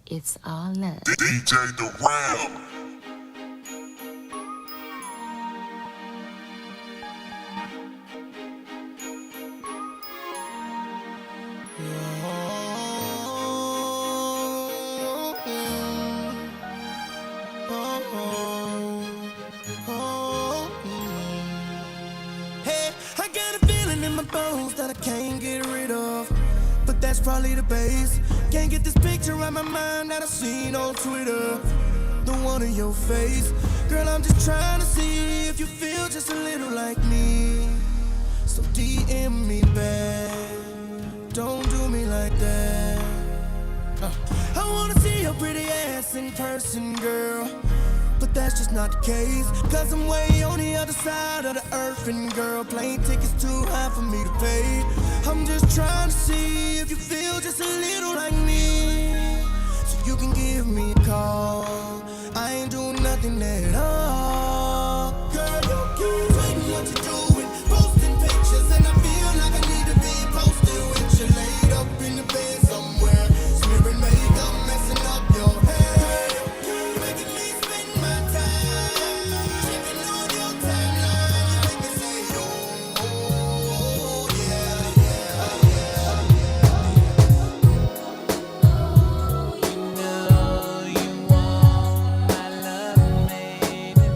It's all love. DJ the Ram. Hey, I got a feeling in my bones that I can't get rid of, but that's probably the base. Can't get this picture out my mind that I seen on Twitter, the one of your face. Girl, I'm just trying to see if you feel just a little like me. So DM me back, don't do me like that. I wanna see your pretty ass in person, girl, but that's just not the case. Cause I'm way on the other side of the earth, and girl, plane tickets too high for me to pay. I'm just trying to see if you feel just a little like me, so you can give me a call. I ain't doing nothing at all. Girl, you keep tweeting what you're doing, posting pictures, and I feel like I need to be posted with you, laid up in the bed somewhere, smearing makeup, messing up your hair. You making me spend my time checking on your timeline. You make me say, oh, yeah, yeah, yeah. You know you want my love, baby.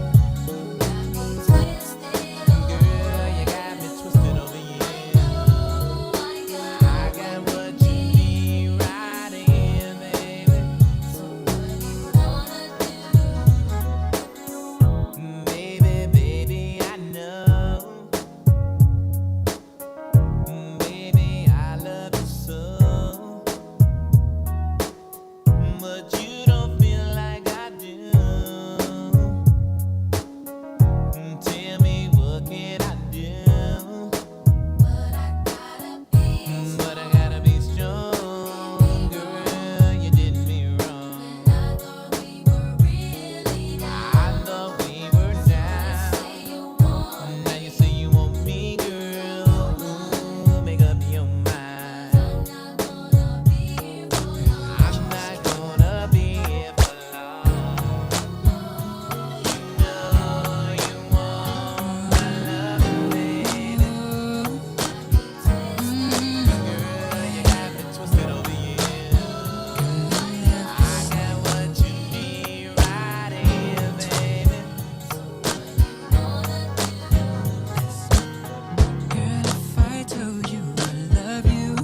Girl, you got me twisted over here. I got what you need right here, baby. Baby, I know. Baby, I love you so. But you don't feel like I do. Tell me, what can I do? But I gotta be strong, girl. You did me wrong. I thought we were down. Now you say you want me, girl. Ooh, make up your mind. I'm not gonna be here for long. You know you want my love, baby. Girl, you got me twisted over here. I got what you need right here, baby. Girl, if I told you I love you,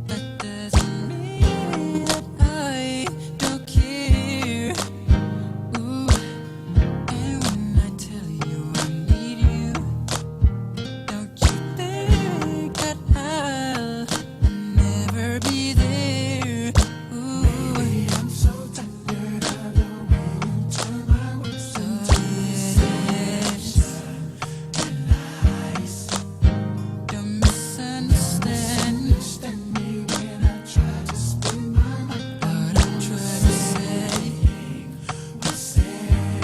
that doesn't mean that I don't care. Ooh, and when I tell you I need you, don't you think that I'll never be there? Ooh, I'm so tired of the way you turn my words into yes. Don't misunderstand me when I try to spin my mind. What I'm trying to say,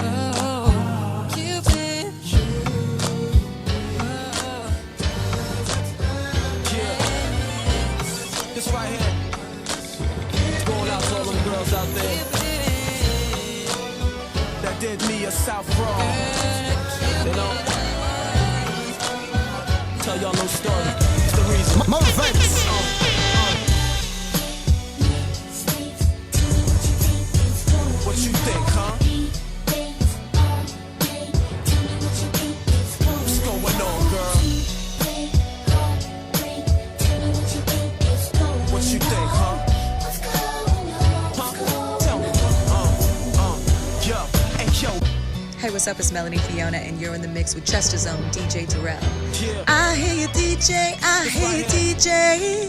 oh, Cupid, This right here, it's going out to all them girls out there that did me a South wrong. You know, tell y'all no story. It's the reason. Motivates. What you think, huh? What's going on, girl? What you think, huh? Huh? Tell me. Yo, hey, yo. Hey, what's up? It's Melanie Fiona, and you're in the mix with Chester's own DJ Darrell. Yeah. I hear you, DJ. I hear you, DJ.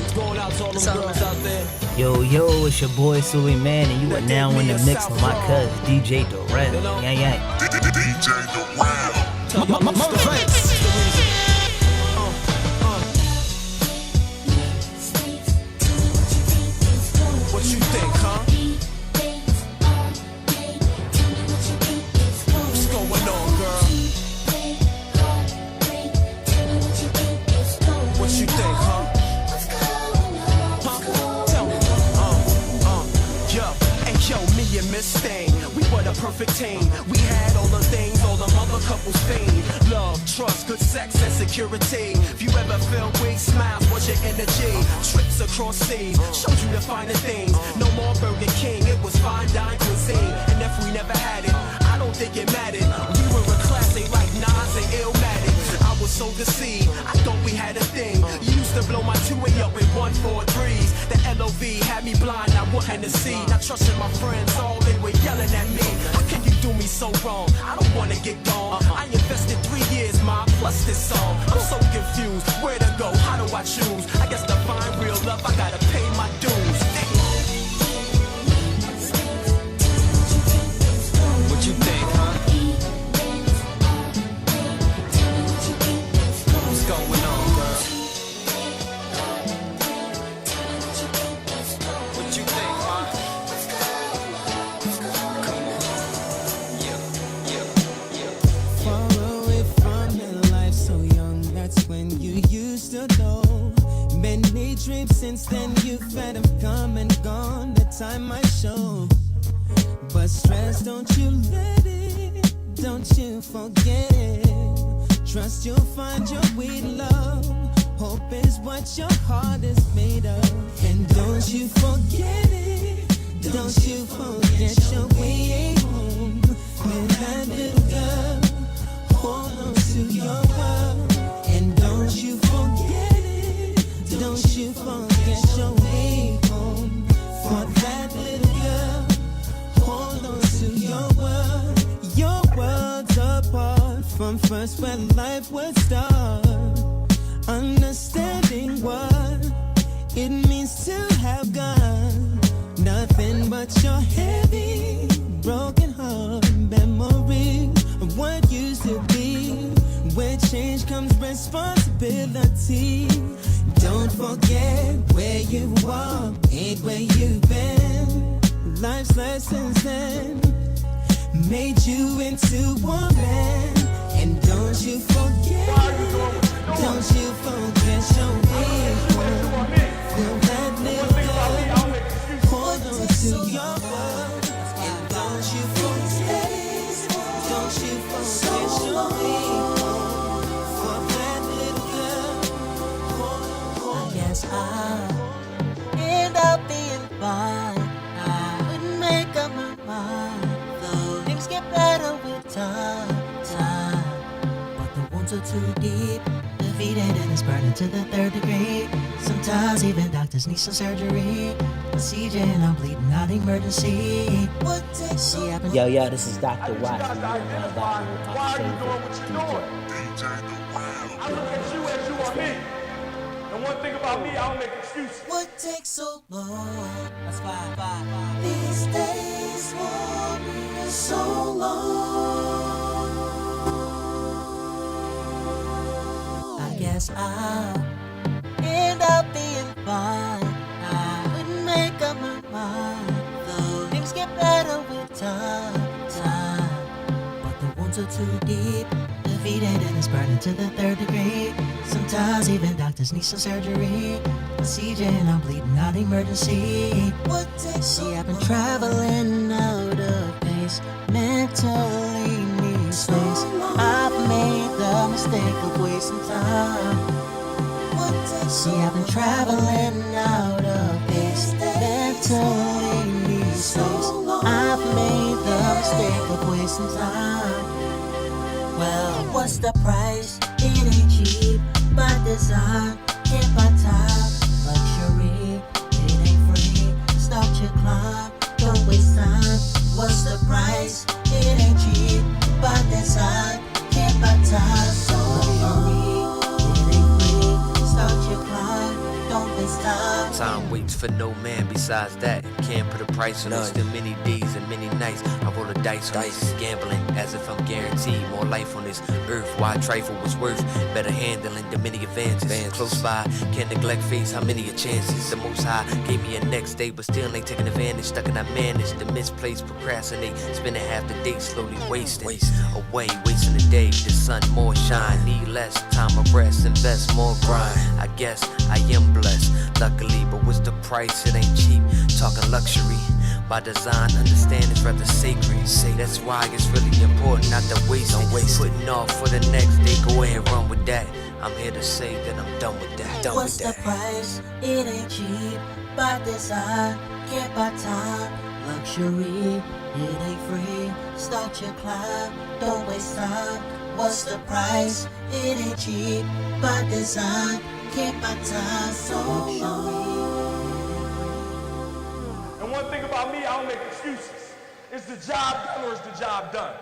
It's going out to all them girls out there. Yo, it's your boy Sully Man, and you are now in the mix with my cousin DJ Darrell. Yang. DJ the Ram. Tell y'all no story. It's the reason. What you think, huh? What's going on, girl? What you think, huh? Huh? Tell me. this thing. We were the perfect team. We had all the things, all the mother couples fiend. Love, trust, good sex, and security. If you ever felt weak, smiles was your energy. Trips across seas showed you the finer things. No more Burger King, it was fine dine cuisine. And if we never had it, I don't think it mattered. We were a classic like Nas and Illmatic. I was so deceived, I thought we had a thing. You used to blow my 2-way up in 1-4-3s. The LOV had me blind, I wasn't to see. Not trusting my friends, all they were yelling at me. How can you do me so wrong? I don't wanna get gone. I invested 3 years, ma, plus this song. I'm so confused, where to go, how do I choose? I guess to find real love, I gotta pay my dues. What you think, huh? What's going on, girl? What you think, huh? Come on. Yeah. Far away from your life, so young, that's when you used to know. Many dreams since then you've had have come and gone, the time might show. But stress, don't you let it, don't you forget it. Trust you'll find your way, love. Hope is what your heart is made of. And don't you forget it, don't you forget your way home. With that little girl, hold on to your world. And don't you forget it, don't you forget your way home. For that little girl, hold on to your world. Your world's apart from first where life would start. Understanding what it means to have God. Nothing but your heavy, broken heart memory of what used to be. Where change comes responsibility. Don't forget where you are, ain't where you've been. Life's lessons then made you into a man. And don't you forget, don't you forget your way home. Feel that little girl, hold on to your world. And don't you forget, don't you forget your way home. For that little girl, hold on. I guess I'll end up being fine. I wouldn't make up my mind, though things get better with time. But the wounds are too deep, defeated and it's burning to the 3rd degree. Sometimes even doctors need some surgery. CJ and I'm bleeding out emergency. What takes so long? Yo, this is Dr. Watts. And you're now rocking with my favorite DJ. DJ the Ram. I look at you as you are me. And one thing about me, I don't make excuses. What takes so long? That's five. These days won't be so long. I guess I'll end up being fine. I wouldn't make up my mind, though things get better with time. But the wounds are too deep, defeated and it's burning to the 3rd degree. Sometimes even doctors need some surgery. CJ and I'm bleeding out emergency. What takes so I've been traveling out of pace, mentally need space. I've made the mistake of wasting time. I've been traveling out of pace, mentally need space. I've made the mistake of wasting time. Well, what's the price? It ain't cheap, by design, can't buy time. Luxury, it ain't free. Start your climb, don't waste time. What's the price? It ain't cheap, by design, can't buy time. Luxury, it ain't free. Start your climb, don't waste time. Time waits for no man besides that. Can't put a price on it. Still many days and many nights I roll the dice on this. Gambling as if I'm guaranteed more life on this earth. Why trifle was worth better handling the many advances. Close by, can't neglect face how many a chances. The most high gave me a next day, but still ain't taking advantage. Stuck and I managed the misplaced procrastinate. Spending half the day slowly wasting away, wasting the day. The sun more shine, need less time of rest, invest more grind. I guess I am blessed, luckily, but what's the price? It ain't cheap. Talking luxury, By design, understand it's rather sacred. That's why it's really important not to waste it. Putting off for the next day, go ahead, run with that. I'm here to say that I'm done with that. What's the price? It ain't cheap. By design, can't buy time. Luxury, it ain't free. Start your climb, don't waste time. What's the price? It ain't cheap. By design, can't buy time. And one thing about me, I don't make excuses. Is the job done or is the job done?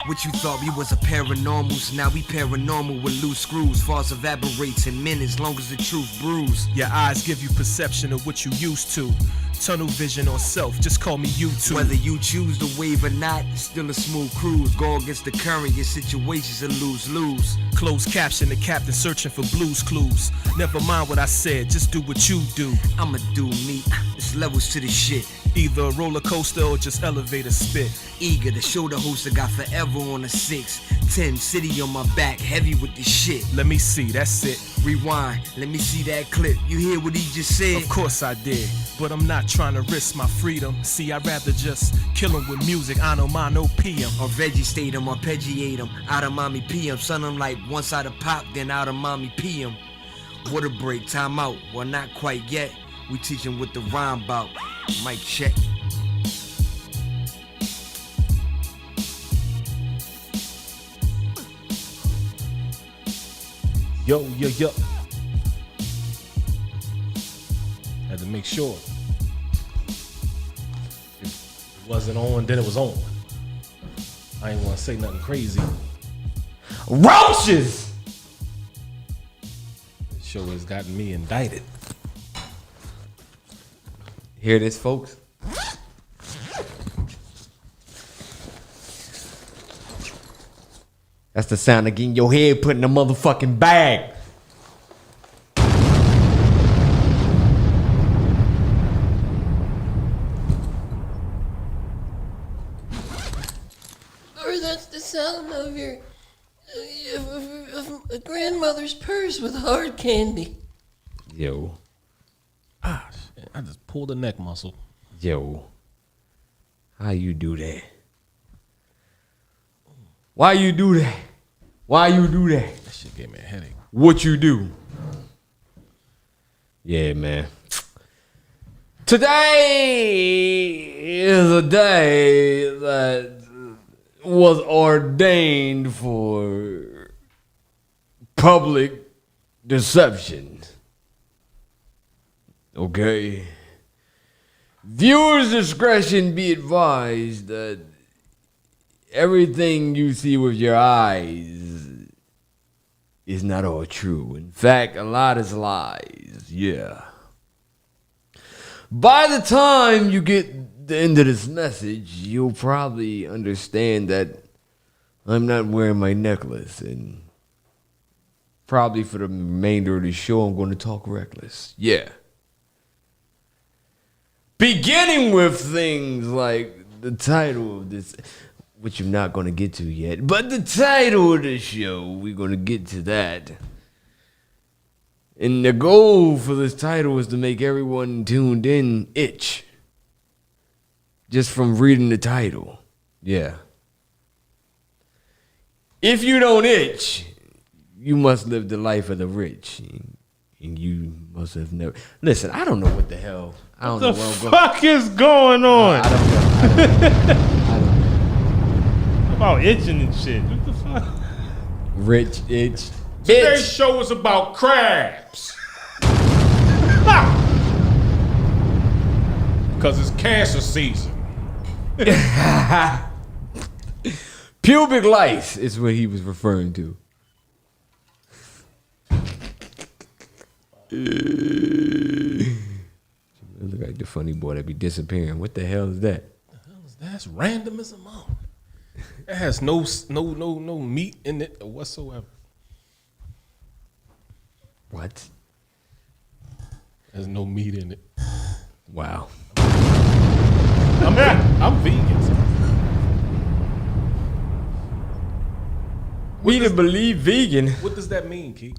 What you thought we was a paranormals, now we paranormal with loose screws. False evaporates in minutes, long as the truth brews. Your eyes give you perception of what you used to. Tunnel vision or self, just call me YouTube. Whether you choose to wave or not, it's still a smooth cruise. Go against the current, your situation's a lose-lose. Closed caption, the captain searching for blues clues. Never mind what I said, just do what you do. I'ma do me, it's levels to the shit. Either a roller coaster or just elevator spit. Eager to show the host I got forever on a 6'10", city on my back, heavy with the shit. Let me see, that's it. Rewind, let me see that clip. You hear what he just said? Of course I did, but I'm not trying to risk my freedom. See, I'd rather just kill him with music, I know mine, no PM. Or vegetate him, or arpeggiate him. Out of mommy PM, son, I'm like one side of pop, then out of mommy PM. What a break, time out, well not quite yet. We teach him what the rhyme about. Mic check. Yo. Had to make sure. If it wasn't on, then it was on. I ain't want to say nothing crazy. Roaches! This show has gotten me indicted. Hear this, folks? That's the sound of getting your head put in a motherfucking bag. Or that's the sound of your of a grandmother's purse with hard candy. Yo. Ah, shit, I just pulled a neck muscle. Yo. How you do that? Why you do that? Why you do that? That shit gave me a headache. What you do? Yeah, man. Today is a day that was ordained for public deception. Okay? Viewers' discretion be advised that everything you see with your eyes is not all true. In fact, a lot is lies. Yeah. By the time you get the end of this message, you'll probably understand that I'm not wearing my necklace, and probably for the remainder of the show, I'm going to talk reckless. Yeah. Beginning with things like the title of this, which I'm not going to get to yet, but the title of the show, we're going to get to that. And the goal for this title is to make everyone tuned in itch. Just from reading the title. Yeah. If you don't itch, you must live the life of the rich. And you must have never... Listen, I don't know what the hell... I don't know where I'm going. What the fuck is going on? I don't know. About itching and shit. What the fuck? Rich itch. Today's show is about crabs. Because it's cancer season. Pubic lice is what he was referring to. Look like the funny boy that be disappearing. What the hell is that? That's random as a mom. It has no meat in it whatsoever. What? There's no meat in it. Wow. I'm vegan. So. We to believe vegan. What does that mean, Keith?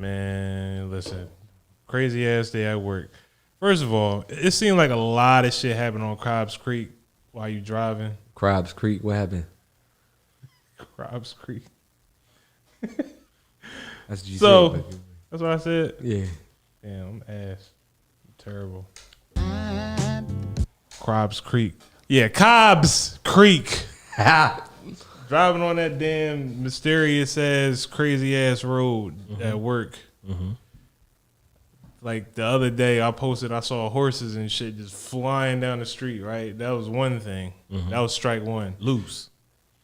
Man, listen. Crazy ass day at work. First of all, it seemed like a lot of shit happened on Cobbs Creek while you driving. Crabs Creek, what happened? Cobbs Creek. That's what you So, said. that's what I said? Yeah. Damn, I'm ass. I'm terrible. Cobbs Creek. Yeah, Cobbs Creek. Driving on that damn mysterious ass, crazy ass road at work. Like the other day, I saw horses and shit just flying down the street, right? That was one thing. That was strike one. Loose.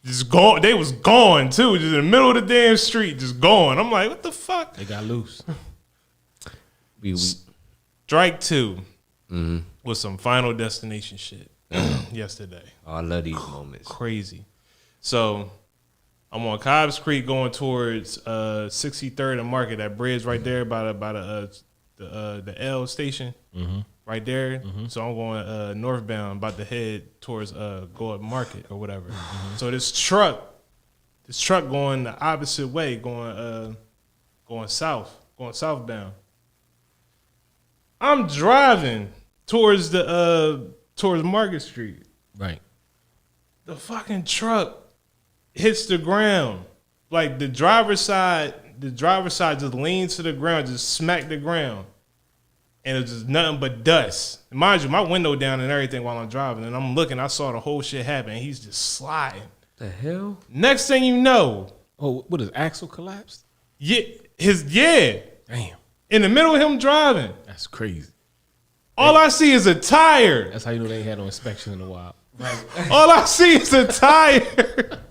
Just gone. They was gone too, just in the middle of the damn street, just gone. I'm like, what the fuck? They got loose. Strike two was some Final Destination shit yesterday. Oh, I love these moments. Crazy. So I'm on Cobbs Creek going towards 63rd and Market, that bridge right there by the L station, right there. So I'm going northbound, about to head towards go up Market or whatever. So this truck going the opposite way, going southbound. I'm driving towards towards Market Street. Right. The fucking truck hits the ground. Like the driver's side just leans to the ground, just smacked the ground. And it's just nothing but dust. And mind you, my window down and everything while I'm driving. And I'm looking, I saw the whole shit happen. And he's just sliding. The hell? Next thing you know. Oh, what is axle collapsed? Yeah. Damn. In the middle of him driving. That's crazy. All I see is a tire. That's how you know they ain't had no inspection in a while. Right. All I see is a tire.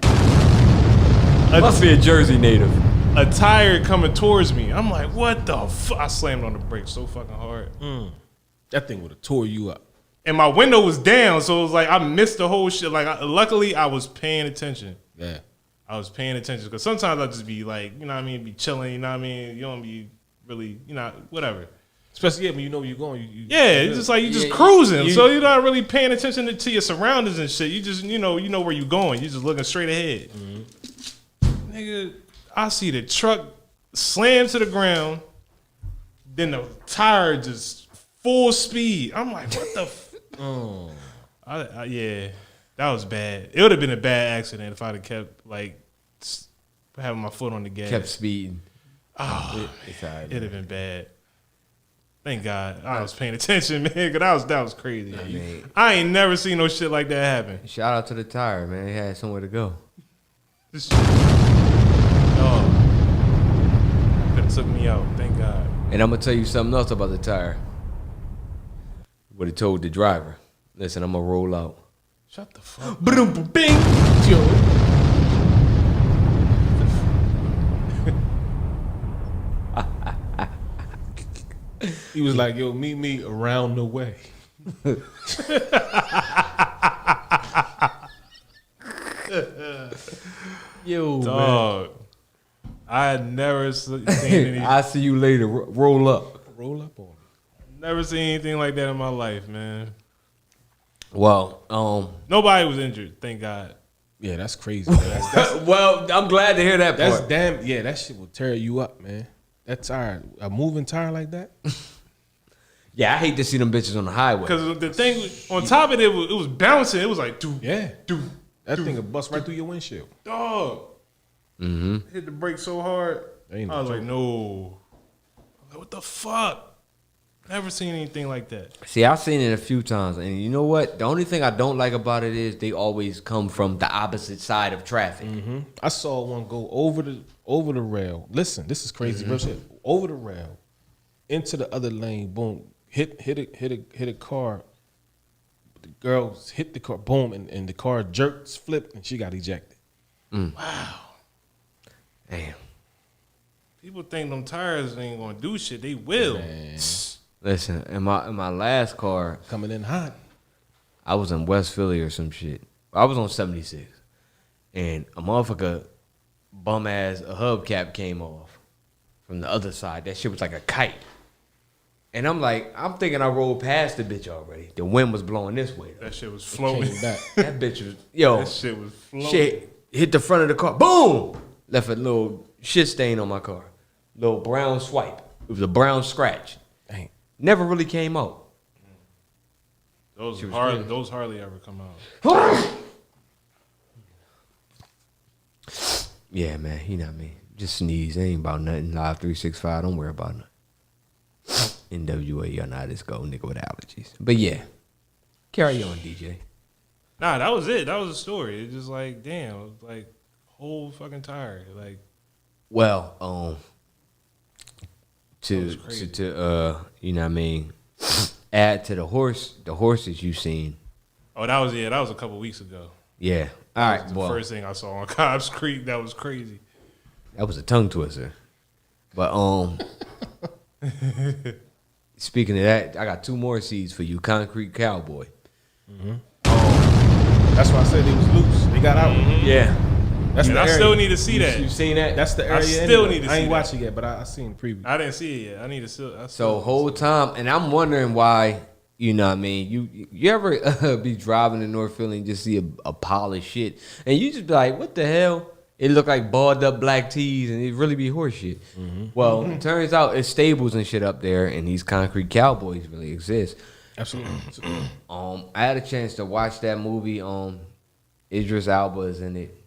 Must be a Jersey native. A tire coming towards me. I'm like, what the fuck? I slammed on the brakes so fucking hard. That thing would have tore you up. And my window was down, so it was like I missed the whole shit. Like, luckily, I was paying attention. Yeah. I was paying attention because sometimes I just be like, you know what I mean, be chilling, you know what I mean? You don't be really, you know, whatever. Especially when you know where you're going. It's just like you just cruising. So you're not really paying attention to your surroundings and shit. You just, you know where you're going. You're just looking straight ahead. Nigga, I see the truck slam to the ground, then the tire just full speed. I'm like, what the yeah, that was bad. It would have been a bad accident if I'd have kept, like, having my foot on the gas. Kept speeding. Oh, it'd have been bad. Thank God I was paying attention, man, because that was crazy. I ain't never seen no shit like that happen. Shout out to the tire, man. He had somewhere to go. That took me out. Thank God. And I'm gonna tell you something else about the tire. What he told the driver. Listen, I'm gonna roll out. Shut the fuck up. Bing. Yo. He was like, yo, meet me around the way. Yo, dog. Man. I had never seen anything. I'll see you later. Roll up. Roll up on me. Never seen anything like that in my life, man. Well, nobody was injured, thank God. Yeah, that's crazy. That's well, I'm glad to hear that part. That shit will tear you up, man. That tire, a moving tire like that. Yeah, I hate to see them bitches on the highway. Because the thing on top of it was bouncing. It was like, that thing would bust right through your windshield. Dog. Hit the brake so hard. I was like, no. I'm like, what the fuck? Never seen anything like that. See, I've seen it a few times, and you know what? The only thing I don't like about it is they always come from the opposite side of traffic. I saw one go over the rail. Listen, this is crazy, bro. Shit. Over the rail, into the other lane. Boom, hit a car. The girl hit the car. Boom, and the car jerked, flipped, and she got ejected. Wow. Damn. People think them tires ain't gonna do shit. They will. Man. Listen, in my last car, coming in hot, I was in West Philly or some shit. I was on 76, and a motherfucker bum ass a hubcap came off from the other side. That shit was like a kite, and I'm thinking I rolled past the bitch already. The wind was blowing this way. That shit was floating back. That bitch was that shit was floating. Shit hit the front of the car. Boom! Left a little shit stain on my car. little brown swipe. It was a brown scratch. Dang. Never really came out. Those She was those hardly ever come out. Yeah, man, you know what I mean. Just sneeze. It ain't about nothing. Live 365. Don't worry about nothing. NWA, y'all know how this go, nigga with allergies. But yeah, carry on, DJ. Nah, that was it. That was the story. It's just like, damn, I was like whole fucking tired. Like, Well, to you know what I mean, add to the horses you seen. oh, that was a couple weeks ago. Yeah. All That right, was the well, first thing I saw on Cobb's Creek. That was crazy. that was a tongue twister. But speaking of that, I got 2 more seeds for you. Concrete Cowboy. That's why I said they was loose. They got out. Yeah. That's And the I area. still need to see that. You seen that? That's the area. I still need to I see ain't that. watched it yet, but I seen the preview. I didn't see it yet. I need to still. So whole time, and I'm wondering why. You know what I mean? You ever be driving in North Philly and just see a pile of shit, and you just be like, "What the hell?" It look like balled up black tees, and it really be horse shit. Well, it turns out it's stables and shit up there, and these concrete cowboys really exist. Absolutely. I had a chance to watch that movie. Idris Elba is in it.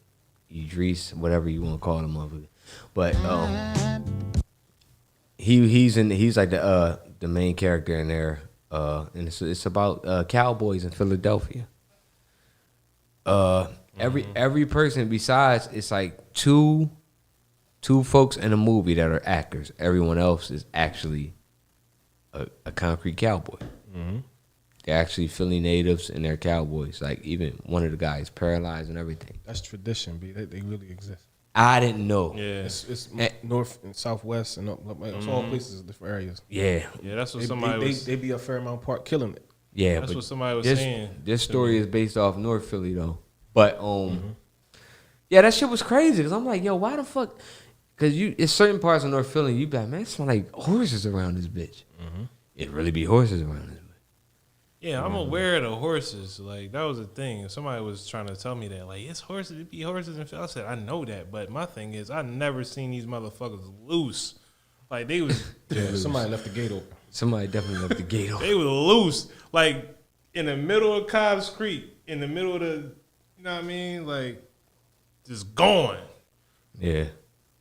Idris, whatever you want to call him, motherfucker. But he's like the main character in there. And it's about cowboys in Philadelphia. Every person besides it's like two folks in a movie that are actors. Everyone else is actually a concrete cowboy. They're actually Philly natives and they're cowboys. Like even one of the guys paralyzed and everything. That's tradition, B. They really exist. I didn't know. Yeah, It's north and southwest and it's all places, different areas. Yeah. Yeah, that's what they be at Fairmount Park killing it. Yeah, That's but what somebody was this, saying This to story me. is based off North Philly though. But yeah, that shit was crazy because I'm like, yo, why the fuck? Because it's certain parts of North Philly, you be like, man, it smell like horses around this bitch. It really be horses around this bitch. Yeah, I'm aware of the horses. Like that was a thing. Somebody was trying to tell me that, like, it's horses. It be horses in Philly. I said, I know that, but my thing is, I never seen these motherfuckers loose. Like they was. Yeah, somebody left the gate open. Somebody definitely left the gate open. They was loose, like in the middle of Cobb's Creek, in the middle of the, you know what I mean, like just going. Yeah.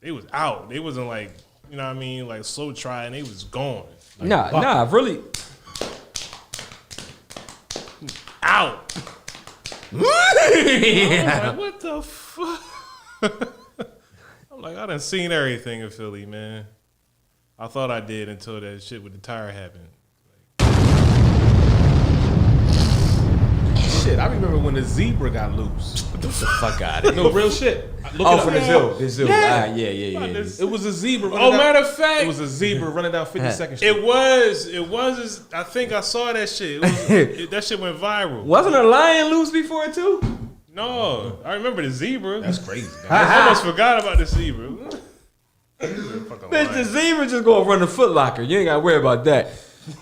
They was out. They wasn't like, you know what I mean, like slow trying. They was going. Like, Nah, really. Out. I'm like, what the fuck? I'm like, I done seen everything in Philly, man. I thought I did until that shit with the tire happened. Shit, I remember when the zebra got loose. Get the fuck out of here. No, real shit. From the zoo. The zoo. Yeah. Yeah. It was a zebra. Oh, matter of fact, it was a zebra running down 52nd Street. It was. I think I saw that shit. That shit went viral. Wasn't a lion loose before too? No, I remember the zebra. That's crazy. I almost forgot about the zebra. Bitch, the zebra just gonna run the Foot Locker. You ain't gotta worry about that.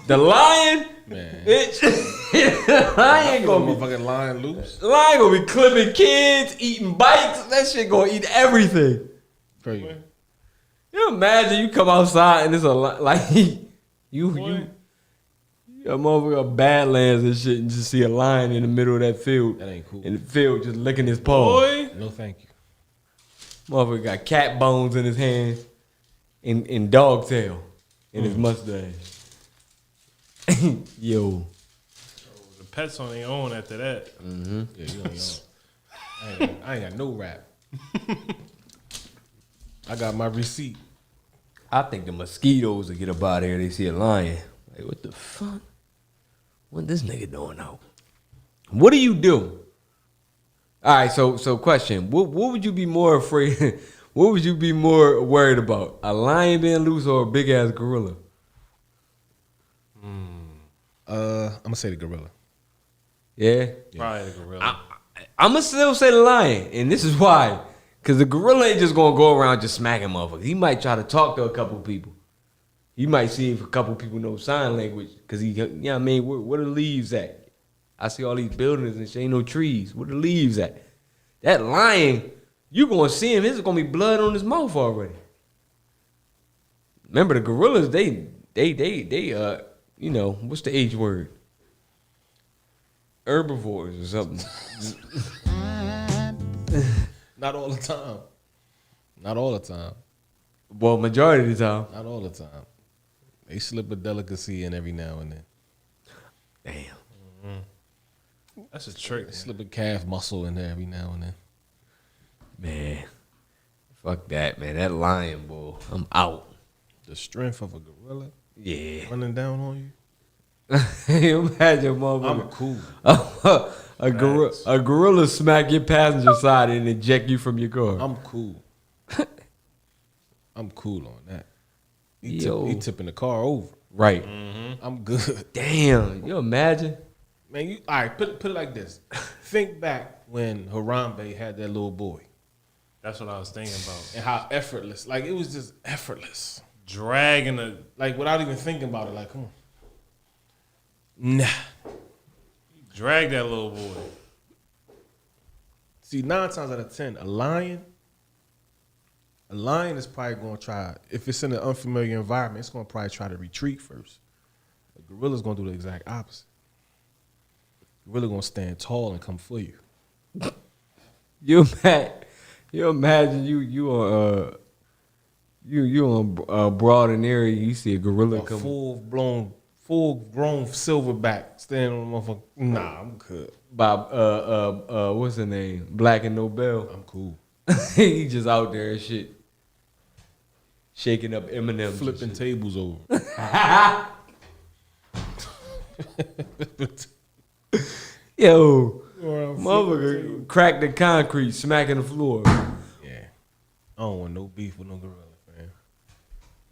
The lion, man. Bitch, the lion gonna be motherfucking lion loose. The lion gonna be clipping kids, eating bikes. That shit gonna eat everything. Crazy. You imagine you come outside and it's a like you a motherfucker Badlands and shit and just see a lion in the middle of that field. That ain't cool. In the field just licking his paw. Boy. No, thank you. Motherfucker got cat bones in his hands and dog tail in his mustache. Yo. The pets on their own after that. Mm-hmm. Yeah, you on your own. I ain't got no rap. I got my receipt. I think the mosquitoes will get up out of here. They see a lion. Like, what the fuck? What this nigga doing now? What do you do? All right, so question. What would you be more afraid? What would you be more worried about? A lion being loose or a big ass gorilla? I'm gonna say the gorilla. Yeah? Probably the gorilla. I'm gonna still say the lion, and this is why. Cause the gorilla ain't just gonna go around just smacking motherfuckers. He might try to talk to a couple people. You might see if a couple people know sign language. Cause he, you know what I mean, where the leaves at? I see all these buildings and shit, ain't no trees. Where the leaves at? That lion, you gonna see him, there's gonna be blood on his mouth already. Remember the gorillas? They you know, what's the H word? Herbivores or something. Not all the time. Not all the time. Well, majority of the time. Not all the time. They slip a delicacy in every now and then. Damn. Mm-hmm. That's a trick. They slip a calf muscle in there every now and then. Man. Fuck that, man. That lion bull. I'm out. The strength of a gorilla? Yeah. Running down on you? Imagine, motherfucker. I'm cool. A gorilla smack your passenger side and eject you from your car. I'm cool. I'm cool on that. He tipping the car over. Right. Mm-hmm. I'm good. Damn. You imagine? Man, all right, put it like this. Think back when Harambe had that little boy. That's what I was thinking about. And how effortless. Like, it was just effortless. Dragging the... Like, without even thinking about it. Like, come on. Nah. Drag that little boy. See, 9 times out of 10, a lion is probably going to try, if it's in an unfamiliar environment, it's going to probably try to retreat first. A gorilla's going to do the exact opposite. Gorilla going to stand tall and come for you. You imagine you on Broad and area, you see a gorilla come. Full-grown silverback standing on the motherfucker. Nah, I'm good. Bob, what's his name? Black and Nobel. I'm cool. He just out there and shit. Shaking up Eminem. Flipping tables over. Yo, motherfucker crack the concrete, smacking the floor. Yeah. I don't want no beef with no gorilla, man.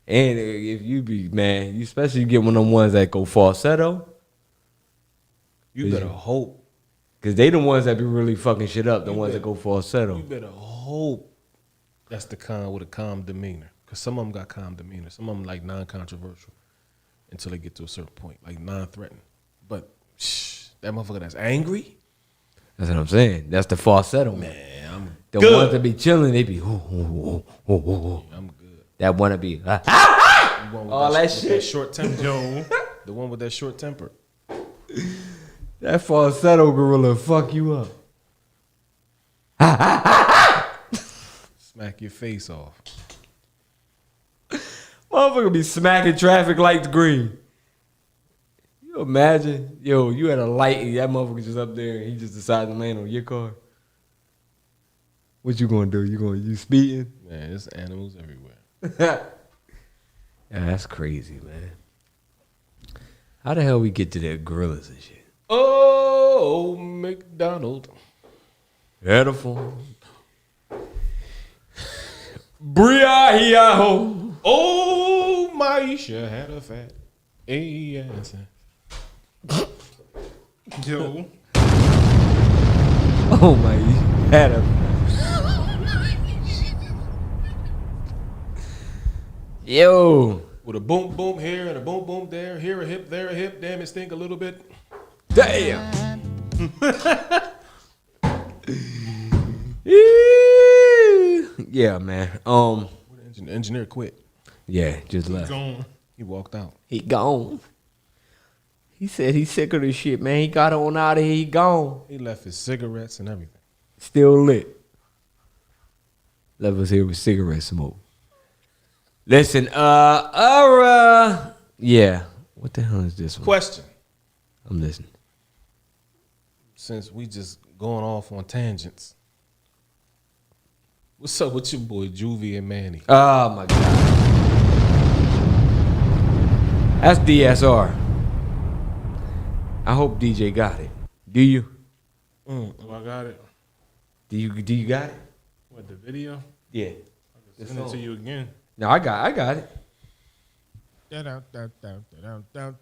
And if you be, man, you especially get one of them ones that go falsetto. You better hope. Because they the ones that be really fucking shit up, the ones that go falsetto. You better hope that's the kind with a calm demeanor. Because some of them got calm demeanor. Some of them like non-controversial until they get to a certain point, like non-threatening. But that motherfucker that's angry. That's what I'm saying. That's the falsetto. Man, I'm the good. ones that be chilling, they be, I'm good. That one to be, all that shit. That short temper. The one with that short temper. That falsetto gorilla fuck you up. Smack your face off. Motherfucker be smacking traffic lights green. You imagine, yo, you had a light and that motherfucker just up there and he just decided to land on your car. What you gonna do? You speeding? Man, there's animals everywhere. Yeah, that's crazy, man. How the hell we get to the gorillas and shit? Oh, McDonald. Beautiful. Briahiaho. Oh, Maisha had a fat ass. Yo. Oh my, had a. Yo. With a boom boom here and a boom boom there, here a hip, there a hip, damn it stink a little bit. Damn. Yeah, man. The engineer quit. Yeah, just left. He walked out. He gone. He said he's sick of this shit, man. He got on out of here. He gone. He left his cigarettes and everything. Still lit. Left us here with cigarette smoke. Listen, yeah. What the hell is this one? Question. I'm listening. Since we just going off on tangents, what's up with your boy Juvie and Manny? Oh my God. That's DSR. I hope DJ got it. Do you? Oh, I got it. Do you got it? What, the video? Yeah. Send it to you again. No, I got it.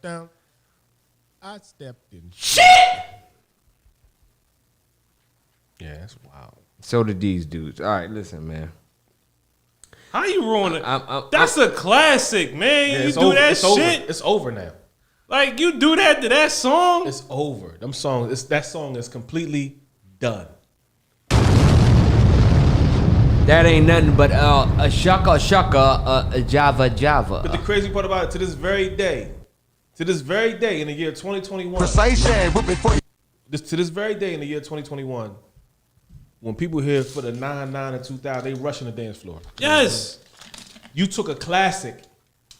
Down. I stepped in. Shit! Yeah, that's wild. So did these dudes. All right, listen, man. How you ruin it? That's a classic, man. Yeah, you do that shit. It's over now. Like, you do that to that song? It's over. That song is completely done. That ain't nothing but a shaka shaka, a java java. But the crazy part about it, to this very day, in the year 2021, to this very day in the year 2021, when people hear for the 99 and 2000, they rushing the dance floor. Yes. You took a classic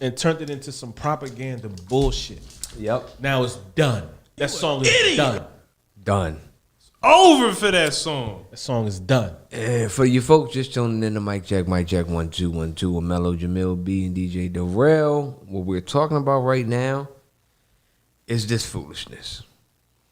and turned it into some propaganda bullshit. Yep. Now it's done. That song is done. Done. Over for that song. That song is done. And for you folks just tuning in to Mic Check 1-2-1-2 with Mellow Jamil B and DJ Darrell, what we're talking about right now is this foolishness.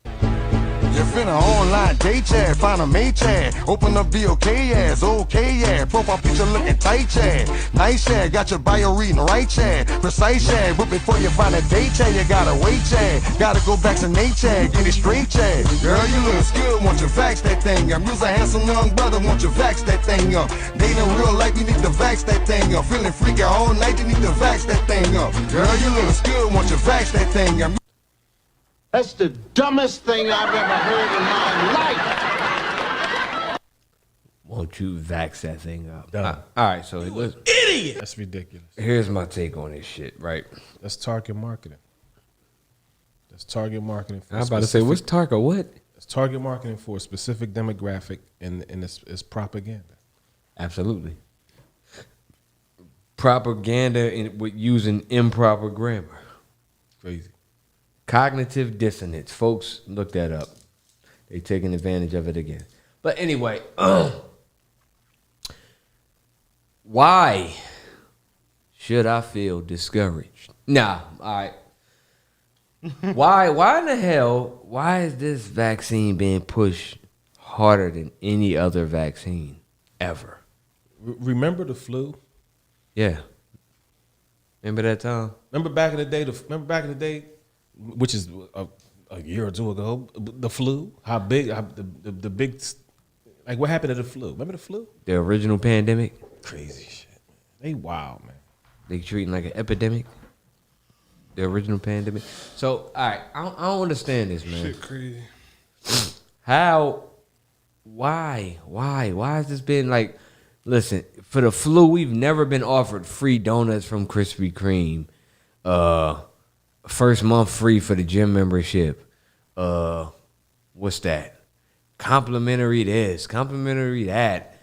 You finna online date chat, find a mate chat, open up BOK ass, okay yeah, profile picture looking tight chat, nice chat, got your bio reading right chat, precise chat, but before you find a date chat, you gotta wait chat, gotta go back to Nate chat, get it straight chat, girl you look good, want you vax that thing up, you's a handsome young brother, want you vax that thing up, dating real life, you need to vax that thing up, feeling freaky all night, you need to vax that thing up, girl you look good, want you vax that thing up. That's the dumbest thing I've ever heard in my life. Won't you vax that thing up? Done. All right, so Idiot. That's ridiculous. Here's my take on this shit, right? That's target marketing. That's target marketing. For I was about to say, what's target what? It's target marketing for a specific demographic, and it's propaganda. Absolutely. Propaganda with using improper grammar. Crazy. Cognitive dissonance. Folks, look that up. They taking advantage of it again. But anyway, why should I feel discouraged? Nah, all right. Why in the hell, why is this vaccine being pushed harder than any other vaccine ever? Remember the flu? Yeah. Remember that time? Remember back in the day, which is a year or two ago, the flu, the big, like what happened to the flu? Remember the flu? The original pandemic? Crazy shit, man. They wild, man. They treating like an epidemic? The original pandemic? So, all right, I don't understand this, man. Shit crazy. Why has this been like, listen, for the flu, we've never been offered free donuts from Krispy Kreme. First month free for the gym membership. What's that? Complimentary this, complimentary that.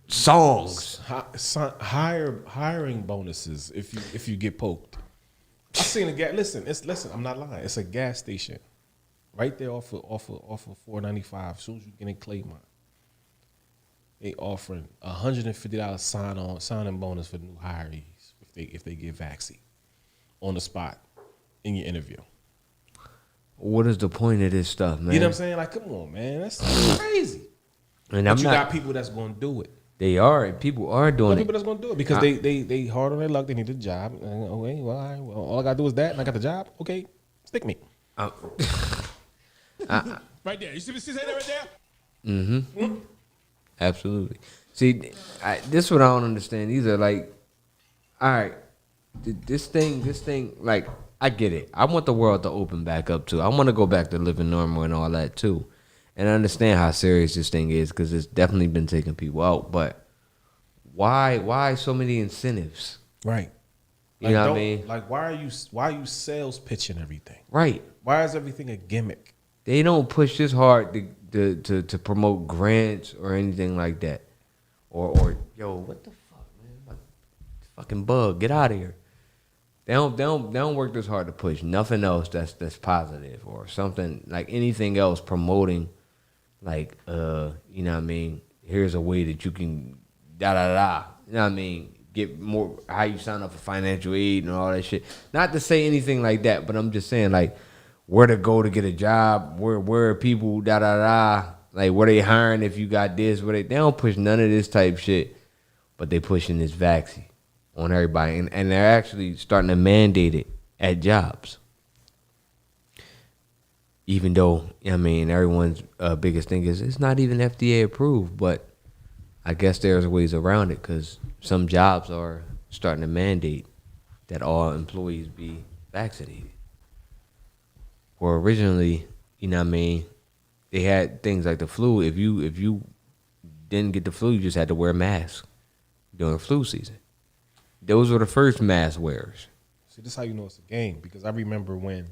Songs. Hiring bonuses if you get poked. I seen a gas. Listen. I'm not lying. It's a gas station, right there off of 495. As soon as you get in Claymont, they offering $150 sign-in bonus for new hirees if they get vaccine on the spot in your interview. What is the point of this stuff, man? You know what I'm saying? Like, come on, man. That's crazy. And but you got people that's going to do it. They are. People are doing it. People that's going to do it because they hard on their luck. They need a job. Okay, well, all I got to do is that, and I got the job. Okay, stick me. Right there. You see that right there? Mm-hmm. Absolutely. See, this is what I don't understand. These are like, all right, this thing, like, I get it. I want the world to open back up, too. I want to go back to living normal and all that, too. And I understand how serious this thing is because it's definitely been taking people out. But why so many incentives? Right. You know what I mean? Like, why are you sales pitching everything? Right. Why is everything a gimmick? They don't push this hard to promote grants or anything like that. Or yo, what the fuck, man? Fucking bug, get out of here. They don't work this hard to push nothing else that's positive or something like anything else promoting like you know what I mean, here's a way that you can you know what I mean, get more how you sign up for financial aid and all that shit. Not to say anything like that, but I'm just saying like where to go to get a job, where are people like where they hiring if you got this, where they don't push none of this type shit, but they pushing this vaccine on everybody, and they're actually starting to mandate it at jobs. Even though, I mean, everyone's biggest thing is it's not even FDA approved, but I guess there's ways around it because some jobs are starting to mandate that all employees be vaccinated. Or originally, you know what I mean, they had things like the flu. If you didn't get the flu, you just had to wear a mask during flu season. Those were the first mask wearers. See, this is how you know it's a game, because I remember when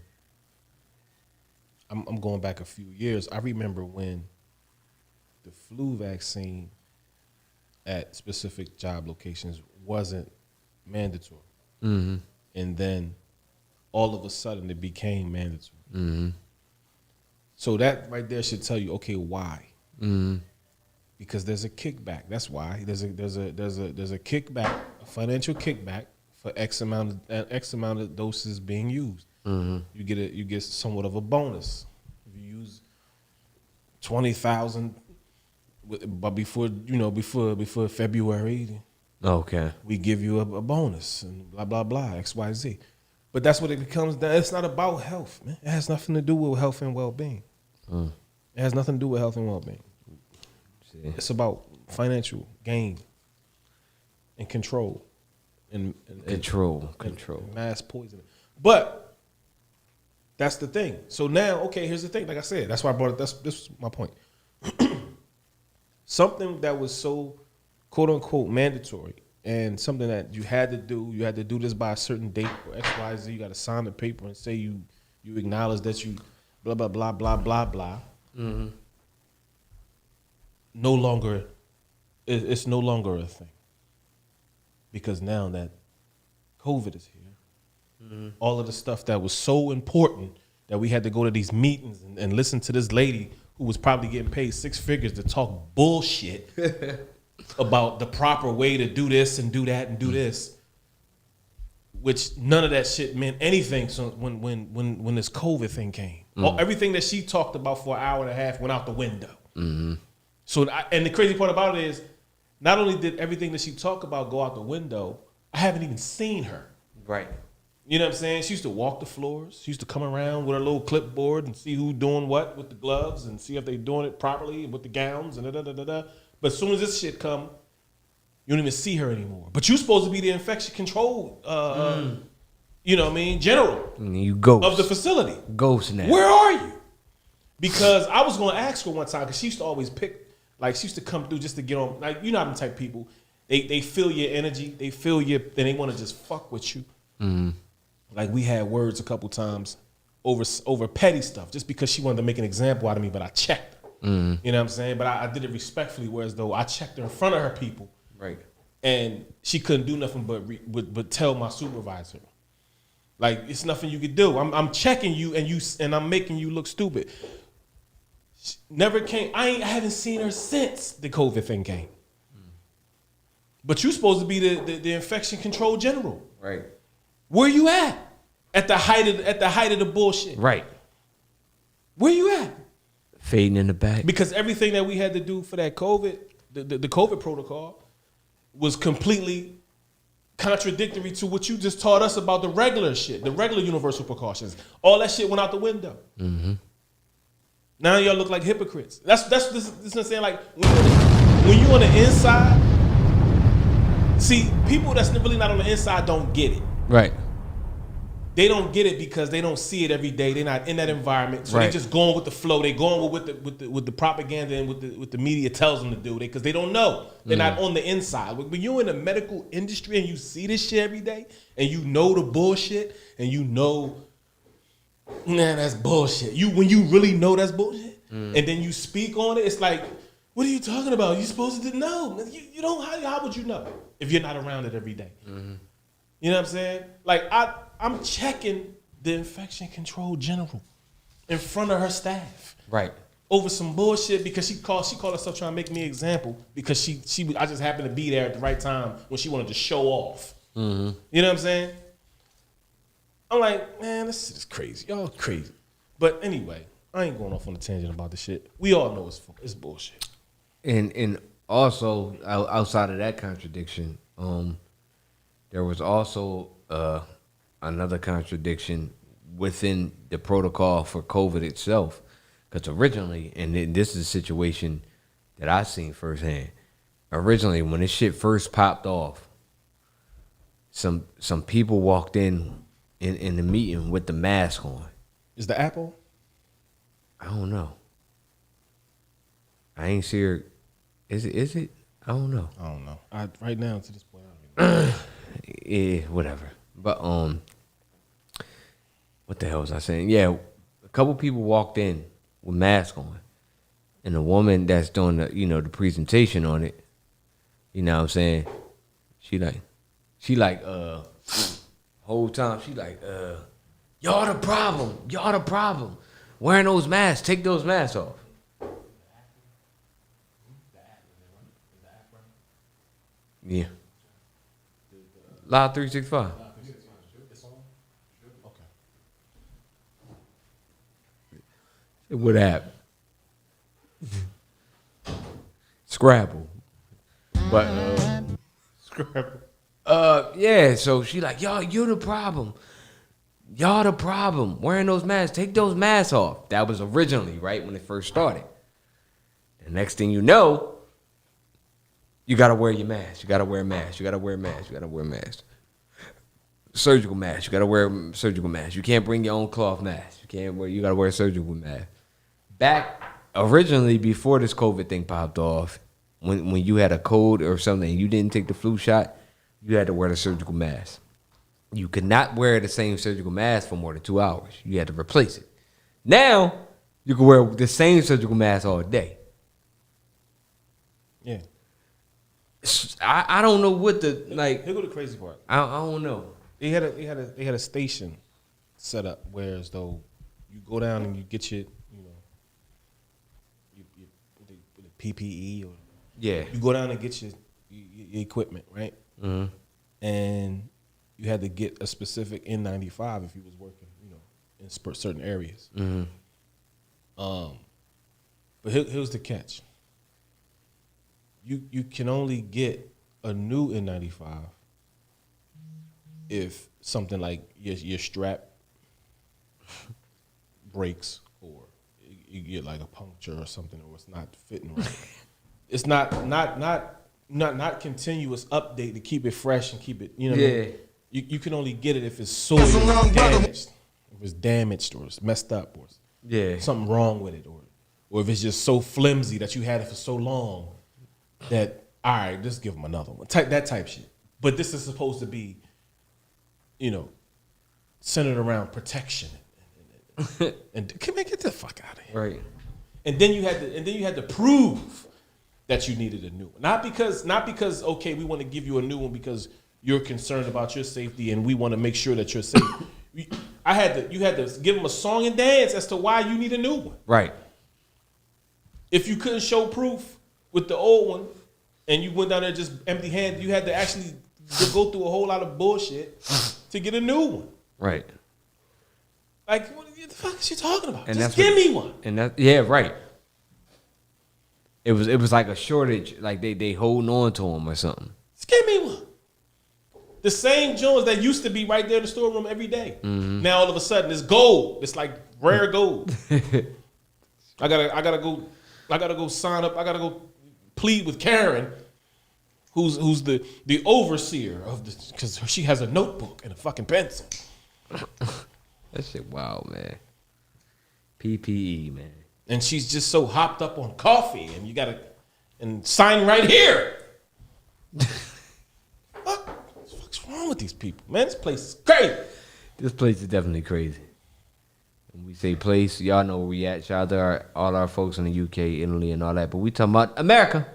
I'm going back a few years. I remember when the flu vaccine at specific job locations wasn't mandatory. Mm-hmm. And then all of a sudden it became mandatory. Mm-hmm. So that right there should tell you, okay, why? Mm-hmm. Because there's a kickback. That's why there's a kickback, a financial kickback for X amount of doses being used. Mm-hmm. You get somewhat of a bonus if you use 20,000, but before February, okay, we give you a bonus and blah blah blah XYZ. But that's what it becomes. It's not about health, man. It has nothing to do with health and well-being. It has nothing to do with health and well-being. It's about financial gain and control and control. Mass poisoning. But that's the thing. So now, okay, here's the thing. Like I said, that's why I brought it. This was my point. Something that was so quote unquote mandatory and something that you had to do this by a certain date or XYZ, you got to sign the paper and say you acknowledge that you blah blah blah blah blah blah. Mm-hmm. It's no longer a thing, because now that COVID is here, all of the stuff that was so important that we had to go to these meetings and listen to this lady who was probably getting paid 6 figures to talk bullshit about the proper way to do this and do that and do this, which none of that shit meant anything. So when this COVID thing came, everything that she talked about for an hour and a half went out the window. Mm-hmm. So, and the crazy part about it is, not only did everything that she talked about go out the window, I haven't even seen her. Right. You know what I'm saying? She used to walk the floors. She used to come around with her little clipboard and see who's doing what with the gloves and see if they're doing it properly with the gowns and da-da-da-da-da. But as soon as this shit come, you don't even see her anymore. But you're supposed to be the infection control, you know what I mean, general you ghost of the facility. Ghost now. Where are you? Because I was going to ask her one time, because she used to always pick, like she used to come through just to get on, like, you know them type people. They feel your energy, they feel your, and they want to just fuck with you. Mm-hmm. Like we had words a couple times over petty stuff, just because she wanted to make an example out of me, but I checked her. Mm-hmm. You know what I'm saying? But I did it respectfully, whereas though I checked her in front of her people. Right. And she couldn't do nothing but tell my supervisor. Like, it's nothing you could do. I'm checking you and I'm making you look stupid. She never came. I haven't seen her since the COVID thing came. But you're supposed to be the infection control general. Right. Where you at? At the height of the bullshit. Right. Where you at? Fading in the back. Because everything that we had to do for that COVID, the COVID protocol, was completely contradictory to what you just taught us about the regular shit, the regular universal precautions. All that shit went out the window. Mm-hmm. Now y'all look like hypocrites. This is what I'm saying. Like when you on the inside, see, people that's really not on the inside don't get it. Right. They don't get it because they don't see it every day. They're not in that environment, so right. they just going with the flow. They going with the propaganda and what the media tells them to do. Because they don't know. They're not on the inside. When you're in the medical industry and you see this shit every day, and you know the bullshit, and you know, man, that's bullshit. When you really know that's bullshit, and then you speak on it, it's like, what are you talking about? You're supposed to know. You don't. How would you know if you're not around it every day? Mm-hmm. You know what I'm saying? Like I'm checking the infection control general in front of her staff. Right. Over some bullshit because she called herself trying to make me an example because I just happened to be there at the right time when she wanted to show off. Mm-hmm. You know what I'm saying? I'm like, man, this is crazy. Y'all crazy. But anyway, I ain't going off on a tangent about this shit. We all know it's bullshit. And also outside of that contradiction, there was also another contradiction within the protocol for COVID itself. Because originally, and this is a situation that I seen firsthand, originally when this shit first popped off, some people walked in the meeting with the mask on. Is the Apple? I don't know. I ain't see her Is it? I don't know. I don't know. Right now to this point, I don't even know. Yeah, whatever. But what the hell was I saying? Yeah, a couple people walked in with masks on, and the woman that's doing the presentation on it, you know what I'm saying? She like whole time she like y'all the problem. Wearing those masks, take those masks off. Yeah. Live 365. What happened? Scrabble. But Scrabble. Yeah, so she like, y'all, you the problem. Y'all the problem. Wearing those masks. Take those masks off. That was originally, right, when it first started. The next thing you know, you gotta wear your mask. You gotta wear a mask. You gotta wear a mask. You gotta wear a mask. Surgical mask. You gotta wear a surgical mask. You can't bring your own cloth mask. You gotta wear a surgical mask. Back originally, before this COVID thing popped off, when you had a cold or something and you didn't take the flu shot, you had to wear the surgical mask. You could not wear the same surgical mask for more than 2 hours. You had to replace it. Now, you can wear the same surgical mask all day. Yeah. I don't know what the like. Here go the crazy part. I don't know. They had a station set up where as though you go down and you get your PPE or yeah, you go down and get your equipment, right? Mm-hmm. And you had to get a specific N95 if you was working, in certain areas. Mm-hmm. But here's the catch. You can only get a new N95 if something like your strap breaks or you get like a puncture or something, or it's not fitting right. It's not continuous update to keep it fresh and keep it. You know what I mean? You can only get it if it's soiled, or damaged, if it's damaged or it's messed up or something wrong with it, or if it's just so flimsy that you had it for so long that all right, just give them another one. That type shit. But this is supposed to be, centered around protection. And get the fuck out of here. Right. And then you had to prove that you needed a new one. Not because okay, we want to give you a new one because you're concerned about your safety and we want to make sure that you're safe. You had to give them a song and dance as to why you need a new one. Right. If you couldn't show proof with the old one and you went down there just empty-handed, you had to actually go through a whole lot of bullshit to get a new one. Right. Like, what the fuck is you talking about? And just give me one. And right. It was like a shortage, like they holding on to them or something. Just give me one. The same Jones that used to be right there in the storeroom every day. Mm-hmm. Now all of a sudden it's gold. It's like rare gold. I gotta go sign up. I gotta go plead with Karen, who's the overseer of this, because she has a notebook and a fucking pencil. That shit wild, man. PPE, man. And she's just so hopped up on coffee, and you gotta sign right here. What's wrong with these people, man? This place is crazy. This place is definitely crazy. When we say place, y'all know where we at. Shout out to all our folks in the UK, Italy, and all that. But we talking about America.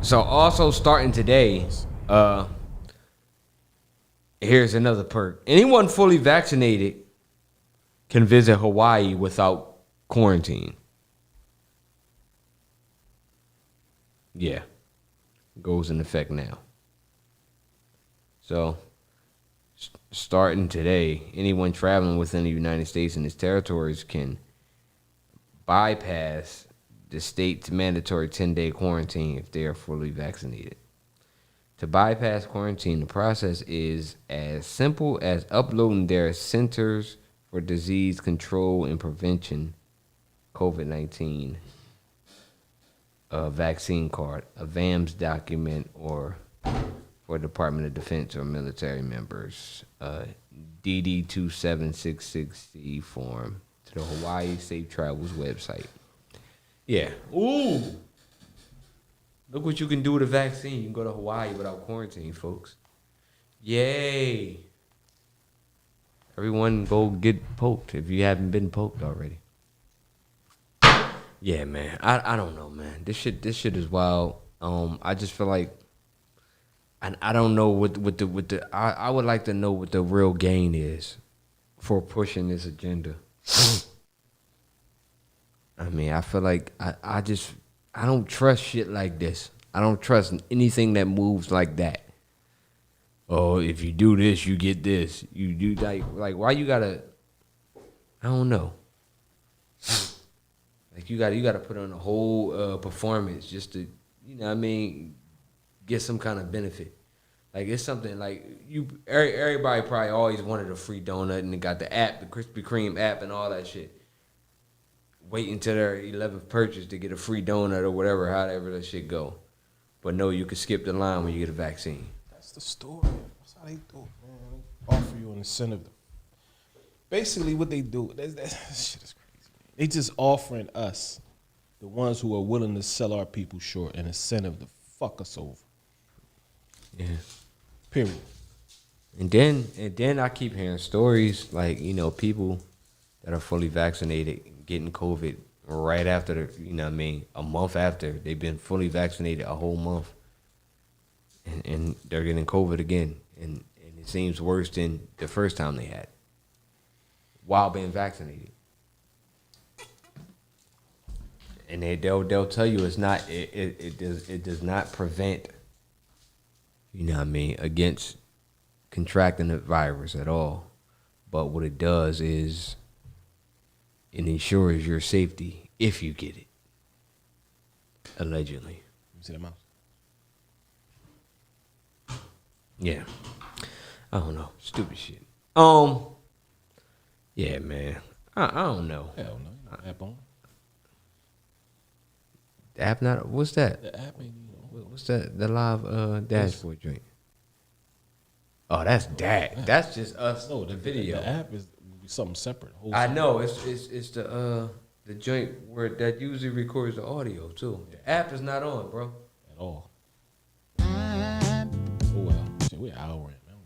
So also starting today, here's another perk. Anyone fully vaccinated can visit Hawaii without quarantine. Yeah. Goes in effect now. So, starting today, anyone traveling within the United States and its territories can bypass the state's mandatory 10-day quarantine if they are fully vaccinated. To bypass quarantine, the process is as simple as uploading their Centers for Disease Control and Prevention COVID-19 vaccine card, a VAMS document, or for Department of Defense or military members, DD 2766C form to the Hawaii Safe Travels website. Yeah. Ooh. Look what you can do with a vaccine. You can go to Hawaii without quarantine, folks. Yay. Everyone go get poked if you haven't been poked already. Yeah, man. I don't know, man. This shit is wild. I just feel like I don't know what the I would like to know what the real gain is for pushing this agenda. I mean, I feel like I don't trust shit like this. I don't trust anything that moves like that. Oh, if you do this, you get this. You do like why you gotta? I don't know. Like you gotta put on a whole performance just to, you know what I mean, get some kind of benefit. Like it's something like everybody probably always wanted a free donut and they got the app, the Krispy Kreme app and all that shit. Waiting till their 11th purchase to get a free donut or whatever, however that shit go. But no, you can skip the line when you get a vaccine. That's the story. That's how they do it, man. They offer you an incentive. Basically, what they do, that shit is crazy. They just offering us, the ones who are willing to sell our people short, an incentive to fuck us over. Yeah. Period. And then I keep hearing stories like, you know, people that are fully vaccinated getting COVID right after the, you know what I mean, a month after they've been fully vaccinated, a whole month. And they're getting COVID again. And it seems worse than the first time they had while being vaccinated. And they'll tell you it's not it does not prevent, you know what I mean, against contracting the virus at all. But what it does is it ensures your safety if you get it. Allegedly. You see the mouse? Yeah. I don't know. Stupid shit. Yeah, man. I don't know. Hell no. Not app on. The app not, what's that? The app ain't even. What's that? The live dashboard joint. Oh, that's that. That's just us. No, the video. The app is something separate. I know. It's the joint where that usually records the audio too. The app is not on, bro. At all. Oh well. Shit, we're an hour in, man.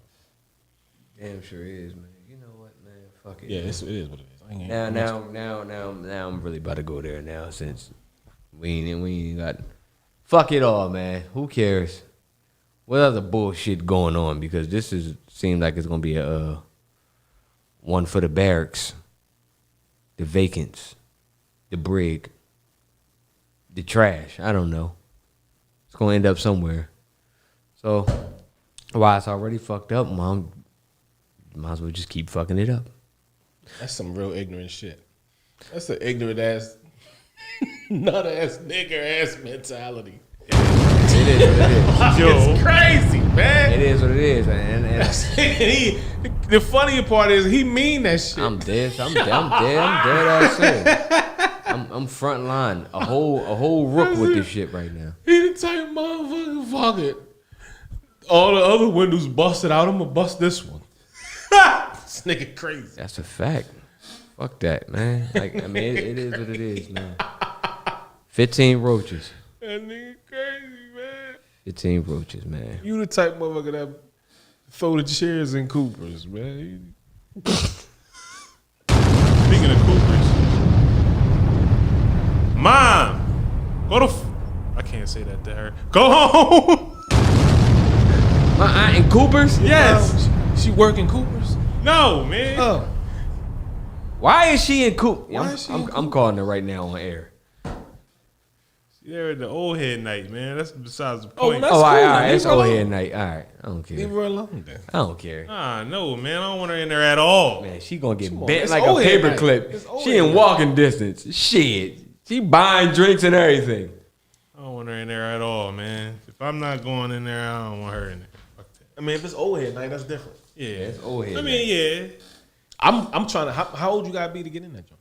Damn sure is, man. You know what, man? Fuck it. Yeah, man. it is what it is. Now I'm really about to go there now since we ain't got. Fuck it all, man. Who cares? What other bullshit going on? Because this seems like it's gonna be a one for the barracks, the vacants, the brig, the trash. I don't know. It's gonna end up somewhere. So while it's already fucked up, mom, might as well just keep fucking it up. That's some real ignorant shit. That's an ignorant ass, nut ass, nigger ass mentality. It is what it is. Yo. It's crazy, man. It is what it is, man. And the funnier part is he mean that shit. I'm dead ass serious. I'm front line, a whole rook with this shit right now. He the type of motherfucker, fuck it. All the other windows busted out, I'm gonna bust this one. This nigga crazy. That's a fact. Fuck that, man. Like, I mean, it is what it is, man. 15 roaches. That nigga crazy, man. 15 roaches, man. You the type of motherfucker that throw the chairs in Coopers, man. Speaking of Coopers, Mom, go to. I can't say that to her. Go home. My aunt in Coopers? Yes. She work in Coopers? No, man. Oh. Why is she in Coopers? Why is she in I'm calling her right now on air. They're at the old head night, man. That's besides the point. All right. It's old head night. All right. I don't care. Leave her alone then. I don't care. No, man. I don't want her in there at all. Man, she gonna get Come on, bent it's like a old head paper night. clip. It's old She head in night. walking distance. Shit. She buying drinks and everything. I don't want her in there at all, man. If I'm not going in there, I don't want her in there. Fuck that. I mean, if it's old head night, that's different. Yeah, it's old head I mean, yeah. I'm trying to. How old you gotta be to get in that joint?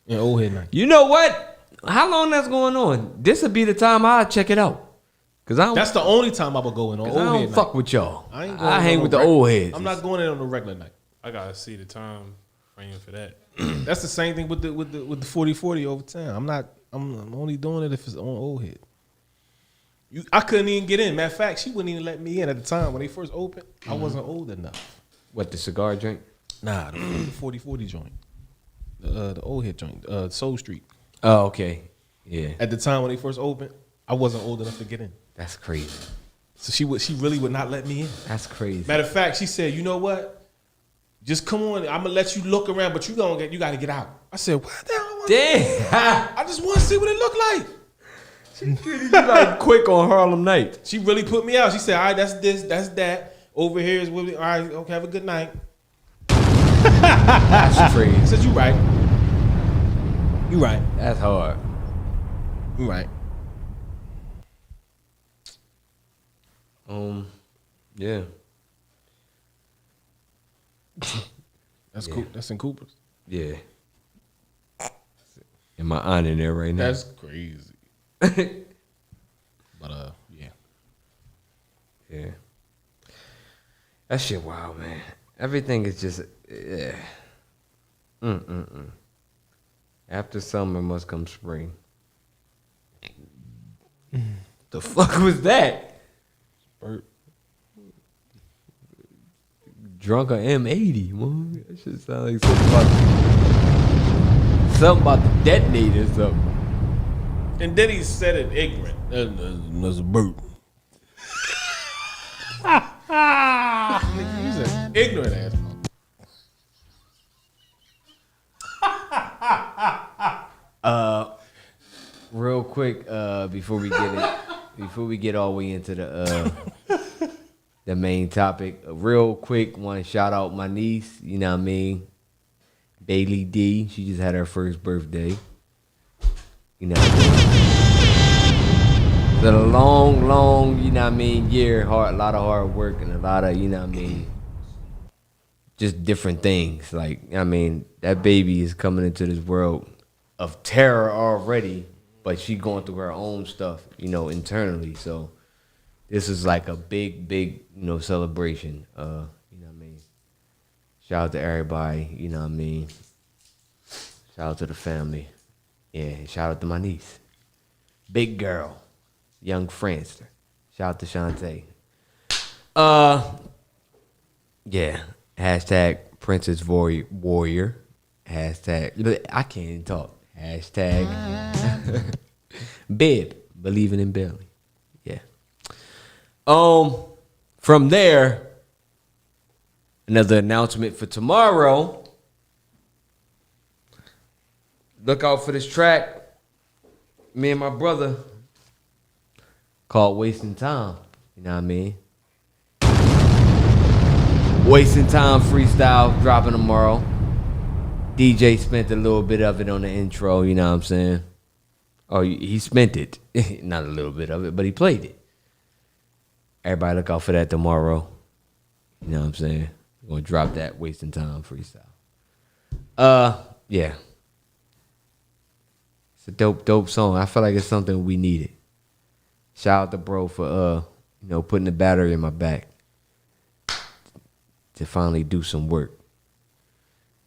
Yeah, old head night. You know what? How long that's going on? This would be the time I check it out. Cause I don't. That's the only time I would go in on old I head don't night. fuck with y'all. I ain't going I in hang on with no the old heads. I'm not going in on the regular night. I gotta see the time. Praying for that. That's the same thing with the 40/40 over time. I'm only doing it if it's on old head. I couldn't even get in. Matter of fact, she wouldn't even let me in at the time when they first opened. I wasn't old enough. What, the cigar joint? Nah, the 40/40 joint, the old head joint, Soul Street. Oh, okay, yeah. At the time when they first opened, I wasn't old enough to get in. That's crazy. So she really would not let me in. That's crazy. Matter of fact, she said, "You know what? Just come on. I'm gonna let you look around, but you got to get out." I said, "What the hell? Damn! I just want to see what it look like." She treated you like quick on Harlem Night. She really put me out. She said, "All right, that's this, that's that. Over here is what we. All right, okay, have a good night." That's crazy. I said, "You right. You right. That's hard. You right." Yeah. That's cool. That's in Cooper's. Yeah. And my aunt in there right now. That's crazy. But yeah. Yeah. That shit wild, man. Everything is just yeah. After summer must come spring. The fuck was that? Bert. Drunk on M80, man. That shit sound like something about the detonator or something. And then he said it ignorant. That's a Bert. He's an ignorant ass. Real quick, before we get all the way into the main topic, real quick, want to shout out my niece. You know what I mean, Bailey D. She just had her first birthday. You know, it's been a long, you know what I mean, year. A lot of hard work and a lot of, you know what I mean, just different things. Like, I mean, that baby is coming into this world of terror already, but she going through her own stuff, you know, internally. So this is like a big, you know, celebration. You know what I mean? Shout out to everybody, you know what I mean? Shout out to the family. Yeah, shout out to my niece. Big girl. Young Franster. Shout out to Shantae. Yeah. Hashtag Princess Warrior. Hashtag, I can't even talk. Hashtag Bib, believing in Belly. Yeah. From there, another announcement for tomorrow. Look out for this track. Me and my brother called Wasting Time. You know what I mean? Wasting Time freestyle dropping tomorrow. DJ spent a little bit of it on the intro, you know what I'm saying? Oh, he spent it. Not a little bit of it, but he played it. Everybody look out for that tomorrow. You know what I'm saying? We're going to drop that Wasting Time freestyle. Yeah. It's a dope song. I feel like it's something we needed. Shout out to bro for, you know, putting the battery in my back to finally do some work.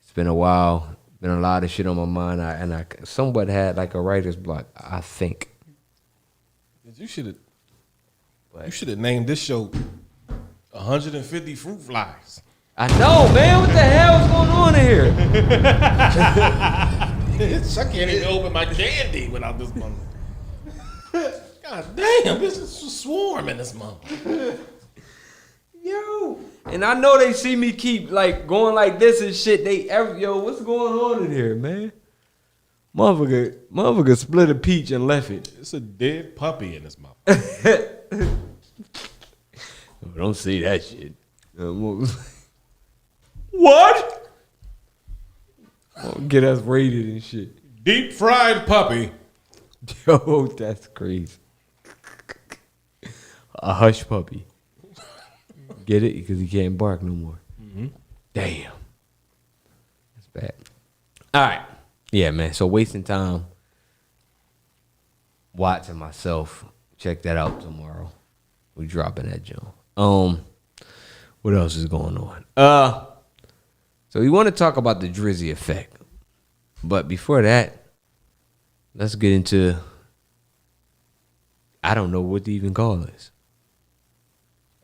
It's been a while. Been a lot of shit on my mind. I somewhat had like a writer's block, I think. You should have named this show 150 Fruit Flies. I know, man. What the hell is going on in here? I can't even open my candy without this month. God damn, this is a swarm in this month. Yo. And I know they see me keep like going like this and shit. Yo, what's going on in here, man? Motherfucker split a peach and left it. It's a dead puppy in this mouth. Don't say that shit. What? Get us rated and shit. Deep fried puppy. Yo, that's crazy. A hush puppy. Get it? Because he can't bark no more. Mm-hmm. Damn. That's bad. All right. Yeah, man. So Wasting Time. Watts and myself. Check that out tomorrow. We dropping that joint. What else is going on? So we want to talk about the Drizzy effect. But before that, let's get into, I don't know what to even call this.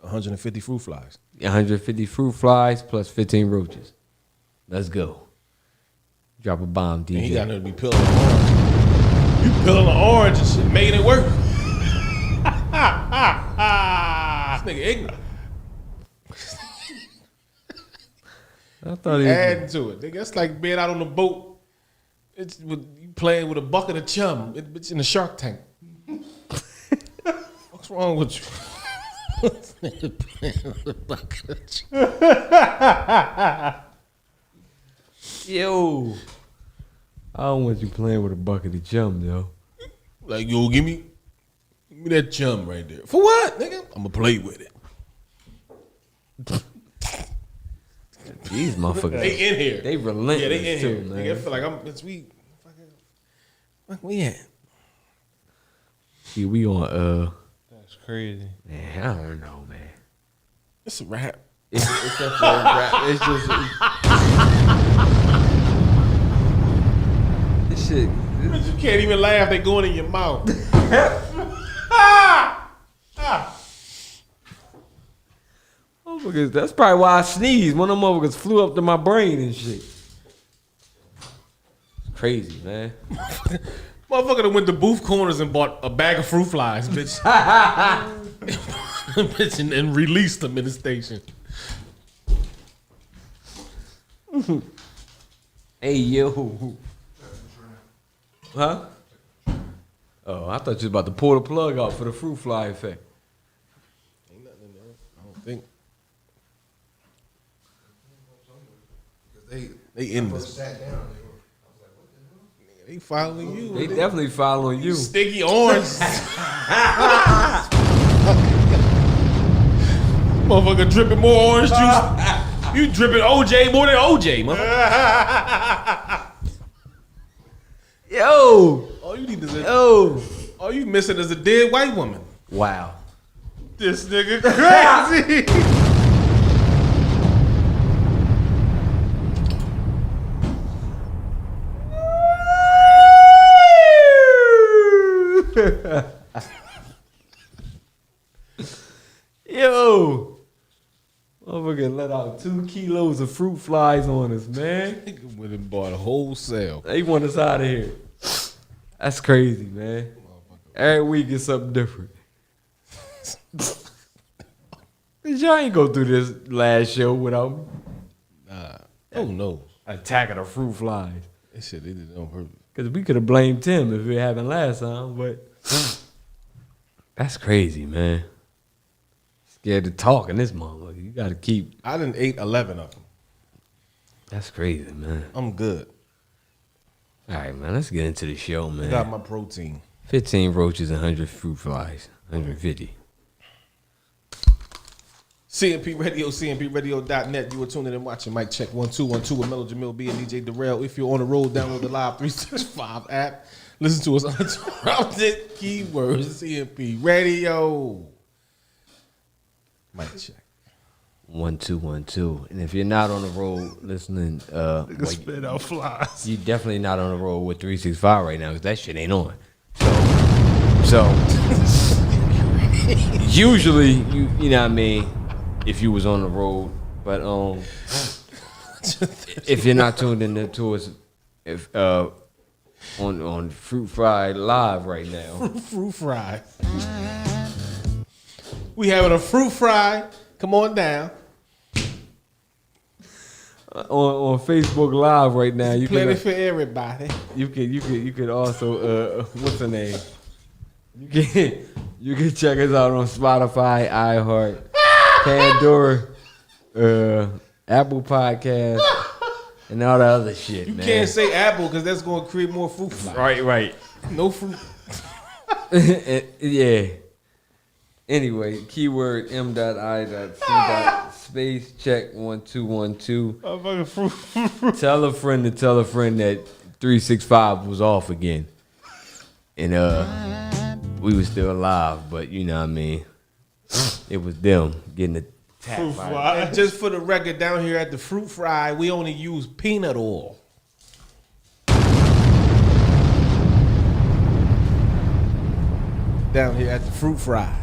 150 fruit flies. 150 fruit flies plus 15 roaches. Let's go. Drop a bomb, DJ. And he got to be peeling the orange. You peeling the orange and shit, making it work. This nigga ignorant. I thought he adding to it. Nigga, that's like being out on the boat. It's with you playing with a bucket of chum. It's in the Shark Tank. What's wrong with you? This nigga playing with a bucket of chum. Yo, I don't want you playing with a bucket of chum, yo. Like, yo, give me that chum right there. For what, nigga? I'm gonna play with it. These motherfuckers. They in here. They relentless yeah, they in too, here. man. Nigga, I feel like it's we. Fuck we at? See, we on That's crazy. Man, I don't know, man. It's a rap. It's a rap. It's just this shit. You can't even laugh. They going in your mouth. Motherfuckers, that's probably why I sneezed. One of them motherfuckers flew up to my brain and shit. It's crazy, man. Motherfucker that went to Booth Corners and bought a bag of fruit flies, bitch. Bitch, and released them in the station. Hey, yo. Huh? Oh, I thought you was about to pull the plug out for the fruit fly effect. Ain't nothing in there. I don't think. They in this. They following you. They definitely following you. Sticky orange. Motherfucker dripping more orange juice. You dripping OJ more than OJ, motherfucker. Yo. All you need is Yo. All you missing is a dead white woman. Wow. This nigga crazy. Yo. Motherfucker let out 2 kilos of fruit flies on us, man. Nigga went and bought a whole cell. They want us out of here. That's crazy, man. Every week is something different. Y'all ain't go through this last show without me. Nah. Oh no. Attacking the fruit flies. They said they did it on purpose. Because we could have blamed Tim if it happened last time, but that's crazy, man. Scared to talk in this motherfucker. You gotta keep. I done ate 11 of them. That's crazy, man. I'm good. All right, man. Let's get into the show, man. I got my protein. 15 roaches and 100 fruit flies. 150. CMP Radio, CMPRadio.net. You are tuning in watching Mic Check 1 2 1 2 with Mellow Jamil B and DJ Darrell. If you're on the road, download the Live 365 app. Listen to us uninterrupted. Keywords CMP Radio. Mic Check 1 2 1 2. And if you're not on the road listening, spit out flies. You definitely not on the road with 365 right now because that shit ain't on. So usually you know what I mean. If you was on the road, but if you're not tuned in to us, if on Fruit Fry Live right now, Fruit Fry. We having a fruit fry. Come on down. on Facebook Live right now, you Plenty can for everybody. You could also what's the name? You can check us out on Spotify, iHeart, Pandora, Apple Podcast, and all the other shit. You man. can't say Apple because that's going to create more fruit flies. Right. No fruit. Yeah. Anyway, keyword m.i.c. Check 1212. Tell a friend to tell a friend that 365 was off again, and we was still alive, but you know what I mean. It was them getting Fruit fry. And just for the record, down here at the Fruit Fry, we only use peanut oil. Down here at the Fruit Fry.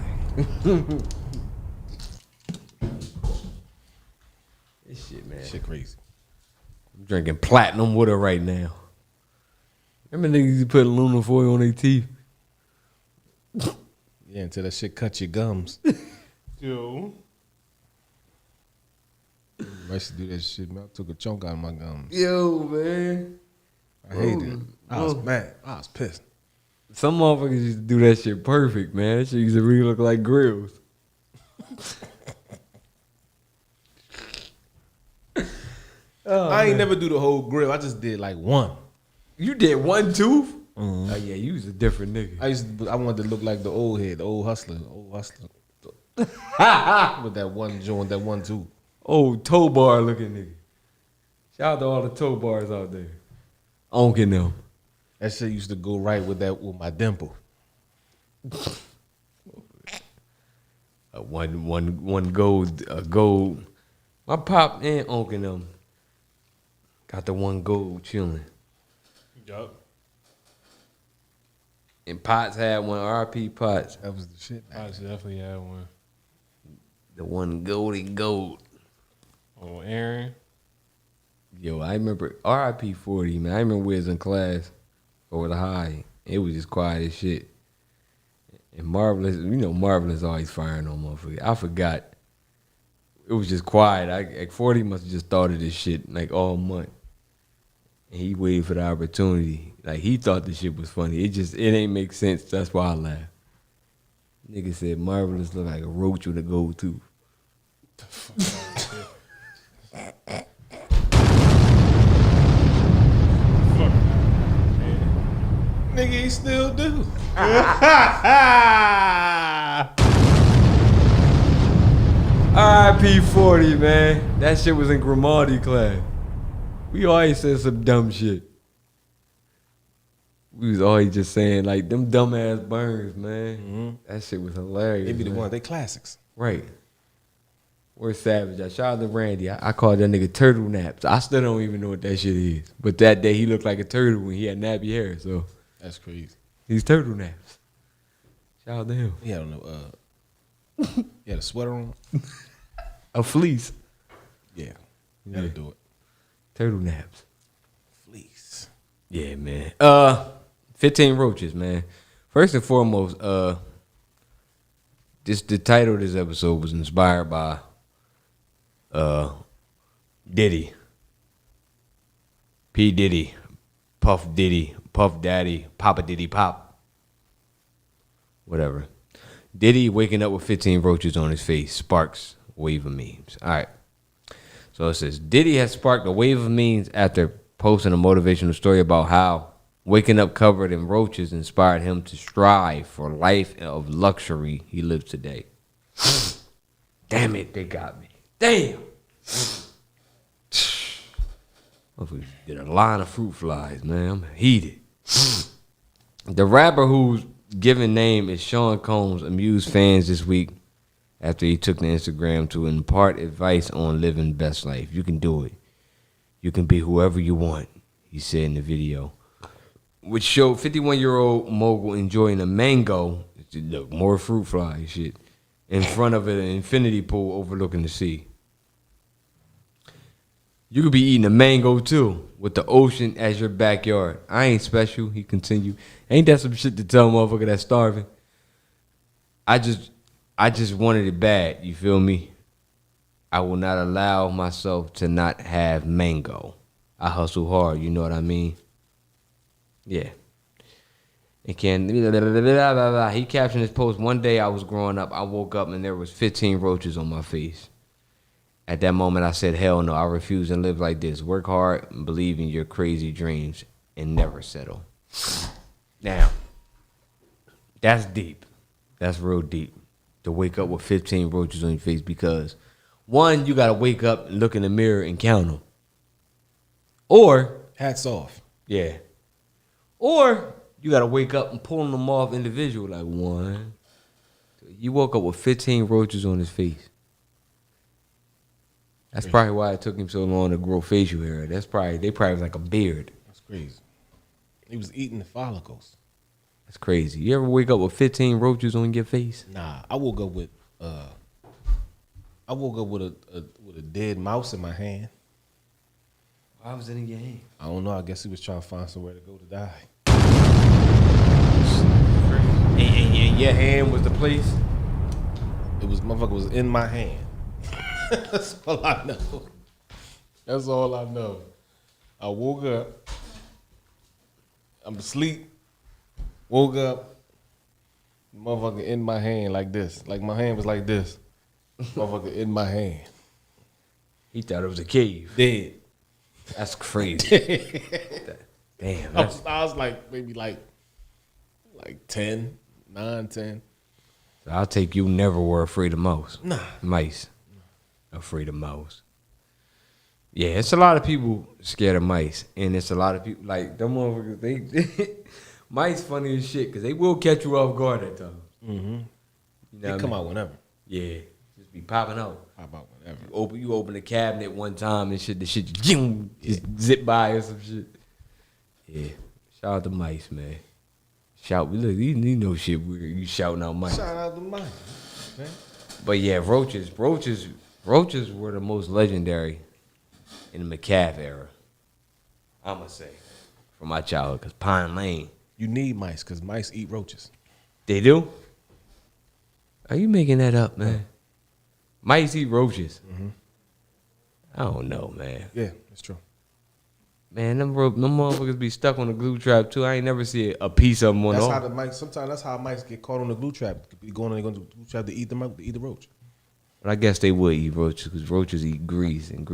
This shit, man. Shit crazy. I'm drinking platinum water right now. Remember niggas used to put aluminum foil on their teeth? Yeah, until that shit cut your gums. Yo. I used to do that shit, man. I took a chunk out of my gums. Yo, man. I hated it. I was mad. I was pissed. Some motherfuckers used to do that shit perfect, man. That shit used to really look like grills. I ain't never do the whole grill. I just did like one. You did one tooth? Mm-hmm. Oh yeah, you was a different nigga. I wanted to look like the old head, the old hustler. With that one joint, that one tooth. Old toe bar looking nigga. Shout out to all the toe bars out there. Onking them. That shit used to go right with my dimple. One gold. My pop and onking them got the one gold chilling. Yup. And Potts had one. RP Potts. That was the shit. Potts definitely had one. The one goldy gold. Oh, Aaron. Yo, I remember RIP 40, man. I remember we was in class over the high. It was just quiet as shit. And Marvelous, Marvelous always firing on motherfuckers. I forgot. It was just quiet. 40 must have just thought of this shit like all month. And he waited for the opportunity. Like he thought the shit was funny. It ain't make sense. That's why I laughed. Nigga said Marvelous look like a roach with a gold tooth. Nigga, he still do. RIP 40, man. That shit was in Grimaldi class. We always said some dumb shit. We was always just saying like them dumbass burns, man. Mm-hmm. That shit was hilarious. They be the man. ones, they classics. Right. We're savage. I shout out to Randy. I called that nigga turtle naps. I still don't even know what that shit is. But that day he looked like a turtle when he had nappy hair. So that's crazy. He's turtle naps. Shout out to him. He had he had a sweater on. A fleece. Yeah. You gotta do it. Turtle naps. Fleece. Yeah, man. 15 Roaches, man. First and foremost, the title of this episode was inspired by Diddy. P. Diddy. Puff Diddy. Puff Daddy. Papa Diddy Pop. Whatever. Diddy waking up with 15 roaches on his face sparks wave of memes. All right. So it says, Diddy has sparked a wave of memes after posting a motivational story about how waking up covered in roaches inspired him to strive for life of luxury he lives today. Damn it, they got me. Damn. We did a line of fruit flies, man. I'm heated. The rapper whose given name is Sean Combs amused fans this week after he took to Instagram to impart advice on living best life. You can do it. You can be whoever you want, he said in the video, which showed 51-year-old mogul enjoying a mango, look, more fruit fly shit, in front of an infinity pool overlooking the sea. You could be eating a mango too, with the ocean as your backyard. I ain't special, he continued. Ain't that some shit to tell a motherfucker that's starving? I just wanted it bad, you feel me? I will not allow myself to not have mango. I hustle hard, you know what I mean? Yeah. He captioned his post, one day I was growing up, I woke up and there was 15 roaches on my face. At that moment I said, hell no, I refuse and live like this. Work hard, believe in your crazy dreams, and never settle. Now, that's deep. That's real deep. To wake up with 15 roaches on your face because, one, you got to wake up and look in the mirror and count them. Or, hats off. Yeah. Or, you got to wake up and pull them off individual, like one. You woke up with 15 roaches on his face. That's probably why it took him so long to grow facial hair. They probably was like a beard. That's crazy. He was eating the follicles. That's crazy. You ever wake up with 15 roaches on your face? Nah, I woke up with a dead mouse in my hand. Why was it in your hand? I don't know. I guess he was trying to find somewhere to go to die. And your hand was the place? It was motherfucker was in my hand. That's all I know. That's all I know. I woke up. I'm asleep. Woke up. Motherfucker in my hand like this. Like my hand was like this. Motherfucker in my hand. He thought it was a cave. Dead. That's crazy. Damn. I was like maybe like 10, 9, 10. So I'll take you never were afraid of mouse. Nah. Mice. Afraid of mouse. Yeah, it's a lot of people scared of mice. And it's a lot of people, like, them motherfuckers, they mice funny as shit because they will catch you off guard at times. Mm-hmm. You know They come out whenever. Yeah. Just be popping out. Pop out whenever. You open the cabinet one time and shit, the shit just zip by or some shit. Yeah. Shout out to mice, man. Look, you know shit weird. You shouting out mice. Shout out to mice. Man. But yeah, roaches were the most legendary in the McCaff era. I'ma say. From my childhood, because Pine Lane. You need mice because mice eat roaches. They do? Are you making that up, man? Mice eat roaches. Mm-hmm. I don't know, man. Yeah, that's true. Man, them motherfuckers be stuck on the glue trap too. I ain't never see a piece of them on That's all. how the mice. Sometimes that's how mice get caught on the glue trap. They be going to the glue trap to eat the roach. But I guess they would eat roaches because roaches eat grease, and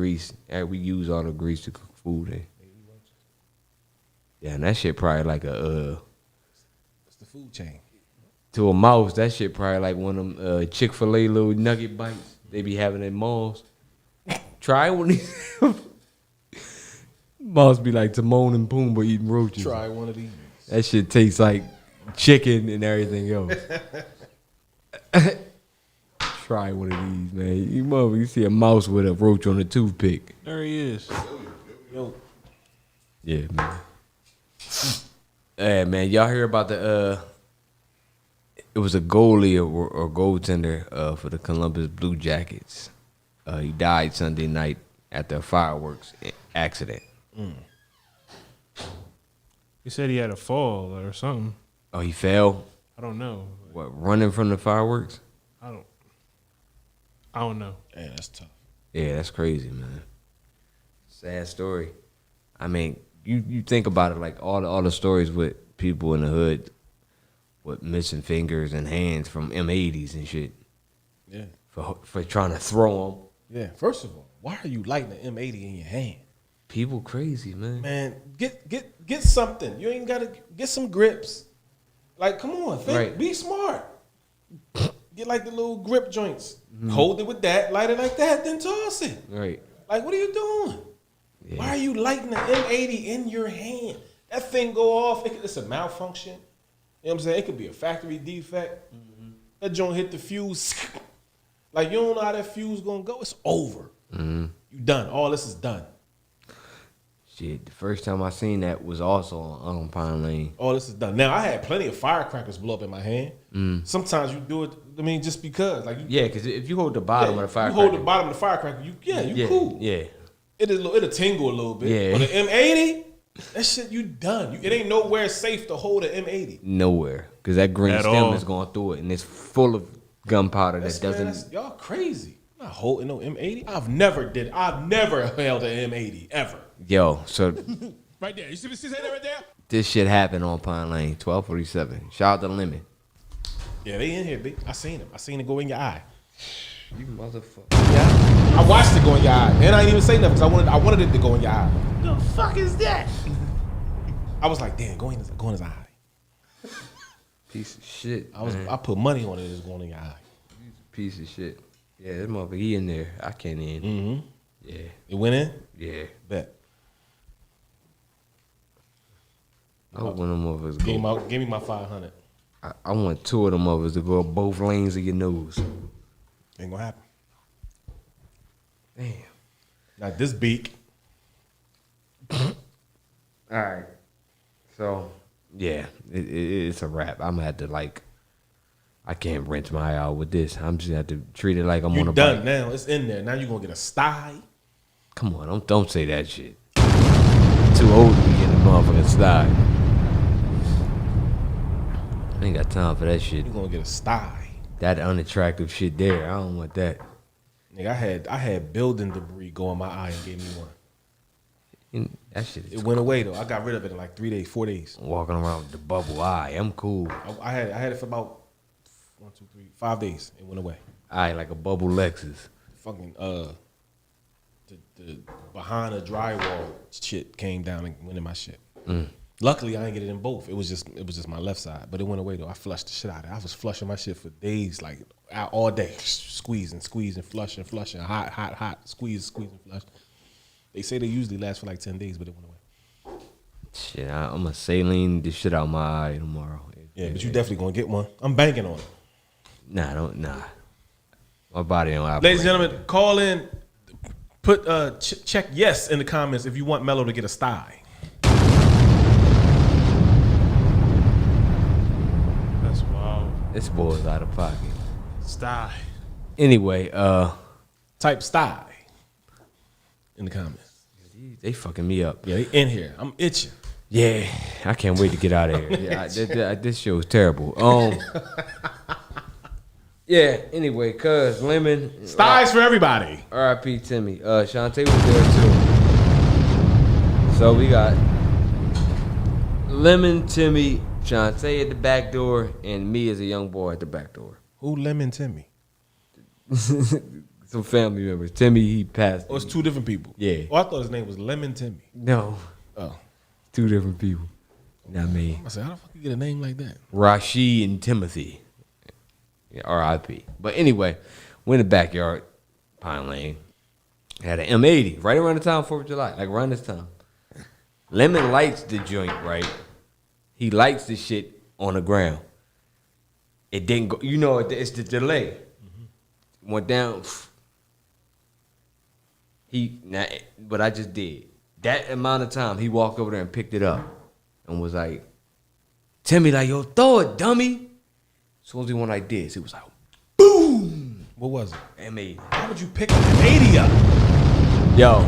we use all the grease to cook food in. Yeah, and that shit probably like It's the food chain. To a mouse, that shit probably like one of them Chick-fil-A little nugget bites they be having at malls. Try one of these. Mouse be like Timon and Pumbaa eating roaches. Try one of these. That shit tastes like chicken and everything else. Try one of these, man. You see a mouse with a roach on a toothpick. There he is. Yo. Yeah, man. Hey, man, y'all hear about the it was a goalie or goaltender for the Columbus Blue Jackets. He died Sunday night after a fireworks accident. He said he had a fall or something. Oh, he fell? I don't know. What, running from the fireworks? I don't know. Yeah, that's tough. Yeah, that's crazy, man. Sad story. I mean, you think about it, like all the stories with people in the hood with missing fingers and hands from M80s and shit. Yeah. For trying to throw them. Yeah. First of all, why are you lighting an M80 in your hand? People crazy, man. Man, get something. You ain't gotta get some grips. Like, come on, think, Right. Be smart. Get like the little grip joints. Hold it with that, light it like that, then toss it. Right. Like, what are you doing? Yeah. Why are you lighting the M80 in your hand? That thing go off. It's a malfunction. You know what I'm saying? It could be a factory defect. That joint hit the fuse. Like, you don't know how that fuse gonna go. It's over. You done. All this is done. Shit, the first time I seen that was also on Pine Lane. All this is done. Now, I had plenty of firecrackers blow up in my hand. Sometimes you do it, I mean, just because. Like, Yeah, because if you hold the bottom of the firecracker. You hold the bottom of the firecracker, you cool. Yeah. It'll tingle a little bit. Yeah. But the M80, that shit, you done. It ain't nowhere safe to hold an M80. Nowhere. Because that green At stem all. is going through it, and it's full of gunpowder that doesn't. Y'all crazy. I'm not holding no M80. I've never held an M80 ever. Yo, so Right there. You see that right there? this shit happened on Pine Lane, 1247. Shout out to Lemon. Yeah, they in here, B. I seen it. I seen it go in your eye. You motherfucker. Yeah. I watched it go in your eye. And I ain't even say nothing because I wanted it to go in your eye. The fuck is that? I was like, damn, go in his eye. Piece of shit. I put money on it. It's going in your eye. Piece of shit. Yeah, this motherfucker, he in there. I can't in. Mm-hmm. Yeah. It went in? Yeah. Bet. I hope one of them motherfuckers go. Give me my 500. I want two of them motherfuckers to go up both lanes of your nose. Ain't gonna happen. Damn. Not this beak. All right. So, yeah, it's a wrap. I'm gonna have to I can't rinse my eye out with this. I'm just gonna have to treat it like I'm on a done bike. now. It's in there. Now you're gonna get a sty. Come on, don't say that shit. Too old to be getting a motherfucking sty. I ain't got time for that shit. You're gonna get a sty. That unattractive shit there. I don't want that. Nigga, I had building debris go in my eye and gave me one. That shit. It went away though. I got rid of it in like 3 days, 4 days. Walking around with the bubble eye. I'm cool. I had it for about 1, 2, 3, 5 days. It went away. Eye like a bubble Lexus. Fucking the behind the drywall shit came down and went in my shit. Luckily, I didn't get it in both. It was just my left side, but it went away though. I flushed the shit out of it. I was flushing my shit for days, like out all day, squeezing, flushing, hot, squeeze, and flush. They say they usually last for like 10 days, but it went away. Shit, I'm gonna saline this shit out my eye tomorrow. Yeah, but you definitely gonna get one. I'm banking on it. Nah. My body don't operate. Ladies and gentlemen, call in. Put check yes in the comments if you want Mello to get a sty. That's wild. This boy's out of pocket. Sty. Anyway, type sty in the comments. They fucking me up. Yeah, they in here. I'm itching. Yeah, I can't wait to get out of here. Yeah, this show is terrible. Yeah. Anyway, cuz Lemon Styes for everybody. R.I.P. Timmy. Shantae was there too. So we got Lemon, Timmy, Shantae at the back door, and me as a young boy at the back door. Who Lemon Timmy? Some family members. Timmy, he passed. Oh, it's two different people. Yeah. Oh, I thought his name was Lemon Timmy. No. Oh. Two different people. Not me. I said, how the fuck you get a name like that? Rashi and Timothy. Yeah, R.I.P. But anyway, we're in the backyard, Pine Lane. Had an M80 right around the time 4th of July, like around this time. Lemon lights the joint, right? He lights the shit on the ground. It didn't go, it's the delay. Went down. What I just did, that amount of time, he walked over there and picked it up and was like, Timmy, like, yo, throw it, dummy. As soon as he went like this, he was like, boom. What was it? M80. How would you pick an M80 up? Yo,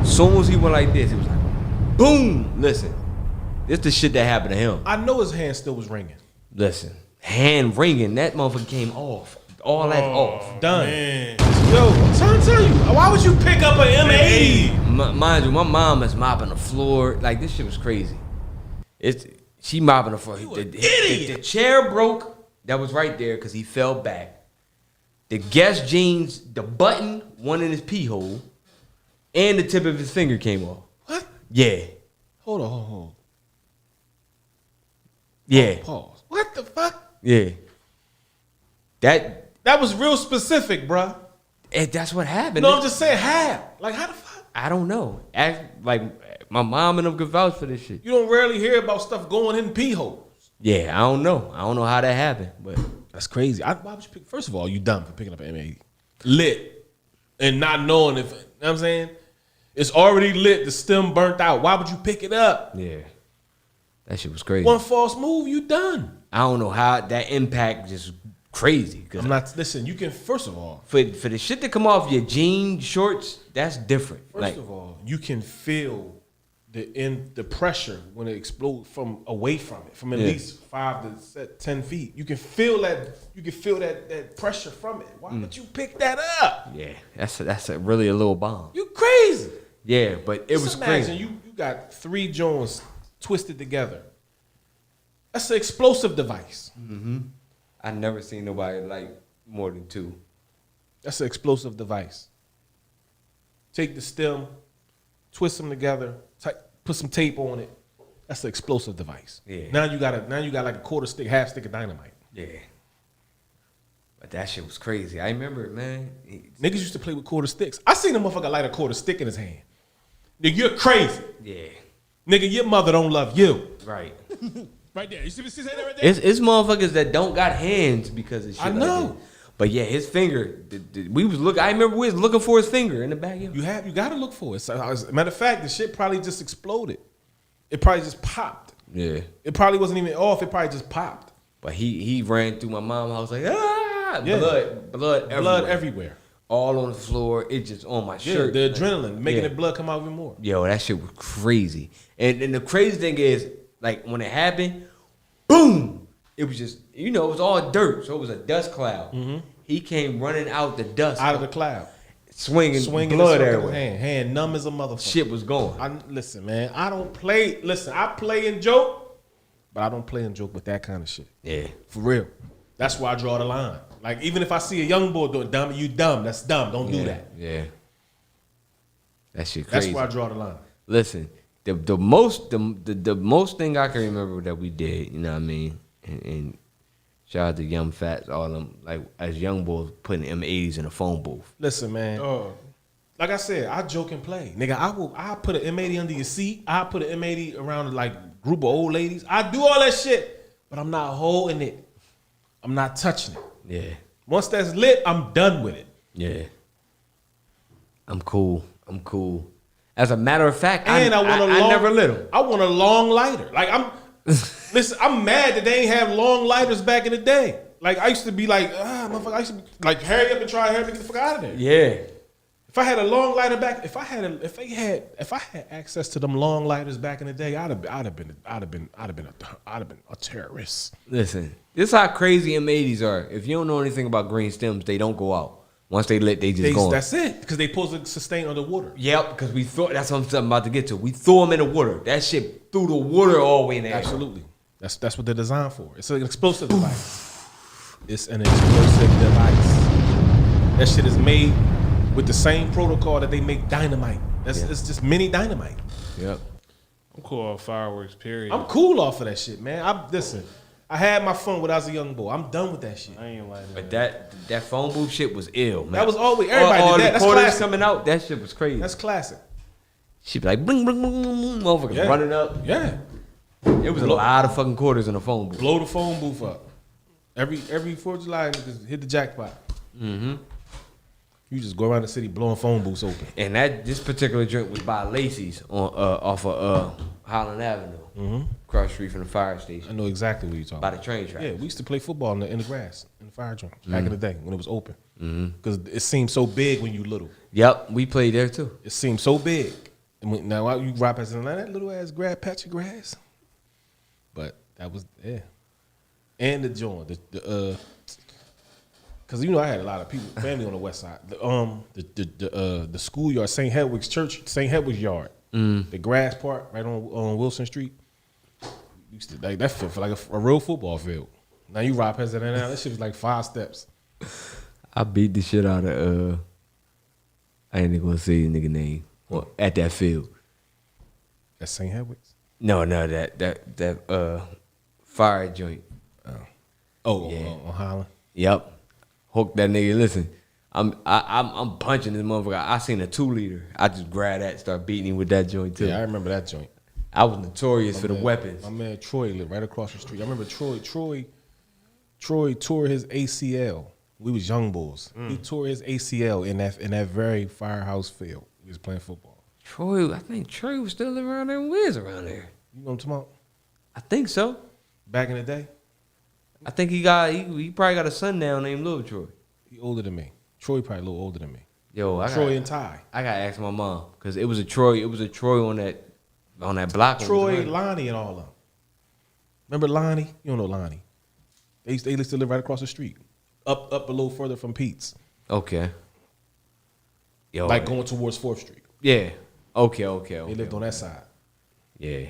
as soon as he went like this, he was like, boom. Listen, this the shit that happened to him. I know his hand still was ringing. Listen, hand ringing, that motherfucker came off. All that off. Done. Man. Yo, I'm trying to tell you, why would you pick up an M80? Mind you, my mom is mopping the floor. Like, this shit was crazy. She mopping the floor. The chair broke that was right there because he fell back. The Guess jeans, the button, one in his pee hole, and the tip of his finger came off. What? Yeah. Hold on. Yeah. Pause. What the fuck? Yeah. That was real specific, bruh. That's what happened. No, I'm just saying how. Like, how the fuck? I don't know. Like, my mom and them could vouch for this shit. You don't rarely hear about stuff going in pee holes. Yeah, I don't know. I don't know how that happened, but that's crazy. Why would you pick? First of all, you dumb for picking up an M80. Lit. And not knowing if, you know what I'm saying? It's already lit, the stem burnt out. Why would you pick it up? Yeah. That shit was crazy. One false move, you done. I don't know how that impact just crazy. I'm not, listen, you can, first of all. For the shit to come off your jean shorts, that's different. First of all, you can feel the pressure when it explodes from away from it, from at least 5 to 10 feet. You can feel that pressure from it. Why would you pick that up? Yeah, that's really a little bomb. You crazy. Yeah, but it was crazy. Imagine you got 3 joints twisted together. That's an explosive device. Mm-hmm. I never seen nobody like more than 2. That's an explosive device. Take the stem, twist them together, put some tape on it. That's an explosive device. Yeah. Now you got like a quarter stick, half stick of dynamite. Yeah. But that shit was crazy. I remember it, man. Niggas used to play with quarter sticks. I seen a motherfucker light a quarter stick in his hand. Nigga, you're crazy. Yeah. Nigga, your mother don't love you. Right. Right there. You see that right there? It's motherfuckers that don't got hands because of shit. I know. But yeah, his finger. We was looking. I remember we was looking for his finger in the backyard. You got to look for it. So, as a matter of fact, the shit probably just exploded. It probably just popped. Yeah. It probably wasn't even off. It probably just popped. But he ran through my mom's house like Yeah. blood everywhere. All on the floor. It just on my shirt. The adrenaline making the blood come out even more. Yo, that shit was crazy. And the crazy thing is, like when it happened, boom! It was just it was all dirt, so it was a dust cloud. Mm-hmm. He came running out the dust, out of the cloud, swinging blood everywhere. Hand numb as a motherfucker. Shit was going. Listen, man, I don't play. Listen, I play and joke, but I don't play and joke with that kind of shit. Yeah, for real. That's where I draw the line. Like even if I see a young boy doing dumb, you dumb. That's dumb. Don't do that. Yeah, that shit crazy. That's where I draw the line. Listen, the most thing I can remember that we did, you know what I mean, and shout out to Young Fats, all them like as young boys putting M80s in a phone booth. Listen, man. Like I said, I joke and play, nigga. I put an M80 under your seat. I put an M80 around like group of old ladies. I do all that shit, but I'm not holding it. I'm not touching it. Yeah. Once that's lit, I'm done with it. Yeah. I'm cool. As a matter of fact, and I never lit them. I want a long lighter. Like listen, I'm mad that they ain't have long lighters back in the day. Like I used to be like, motherfucker, I used to be like, hurry up and try to get the fuck out of there. Yeah. If I had a long lighter back, if I had access to them long lighters back in the day, I'd have been a terrorist. Listen, this is how crazy M80s are. If you don't know anything about green stems, they don't go out. Once they lit, they just go. That's it, because they supposed to sustain underwater. Yep, because we thought that's what I'm about to get to. We threw them in the water. That shit threw the water all the way in there. Absolutely, that's what they're designed for. It's an explosive device. It's an explosive device. That shit is made with the same protocol that they make dynamite. It's just mini dynamite. Yep. I'm cool off fireworks, period. I'm cool off of that shit, man. Listen, I had my fun when I was a young boy. I'm done with that shit. I ain't like that. But that phone booth shit was ill, man. That was always everybody did that. That's classic. Coming out, that shit was crazy. That's classic. She be like, bling, bling, bling, bling, motherfuckers running up. Yeah. It was a lot of fucking quarters in the phone booth. Blow the phone booth up. Every 4th of July, just hit the jackpot. Mm-hmm. You just go around the city blowing phone booths open. And this particular joint was by Lacey's off of Highland Avenue, across the street from the fire station. I know exactly what you're talking about. By the train track. Yeah, we used to play football in the grass, in the fire joint, back in the day when it was open. Because it seemed so big when you little. Yep, we played there too. It seemed so big. And now you ride past that little ass patch of grass. But that was, And the joint, because I had a lot of people, family on the west side. The schoolyard, St. Hedwig's Church, St. Hedwig's yard, the grass part right on Wilson Street. Used to like that felt like a real football field. Now you ride past that shit was like 5 steps. I beat the shit out of I ain't gonna say the nigga name at that field. That's St. Hedwig's? No, that fire joint. On Highland. Yep. Hook that nigga. Listen, I'm punching this motherfucker. I seen a 2-liter. I just grabbed that, start beating him with that joint too. Yeah, I remember that joint. I was notorious for the weapons. My man Troy lived right across the street. I remember Troy tore his ACL. We was young bulls. He tore his ACL in that very firehouse field. He was playing football. I think Troy was still around there and Wiz around there. You know what I'm talking about? I think so. Back in the day? I think he probably got a son now named Lil Troy. He older than me. Troy probably a little older than me. Yo, Troy and Ty. I gotta ask my mom because it was a Troy on that block. Troy, Lonnie, and all of them. Remember Lonnie? You don't know Lonnie. They used to live right across the street, up a little further from Pete's. Okay. Yo, like going towards 4th Street. Yeah. Okay. They lived on that side. Yeah.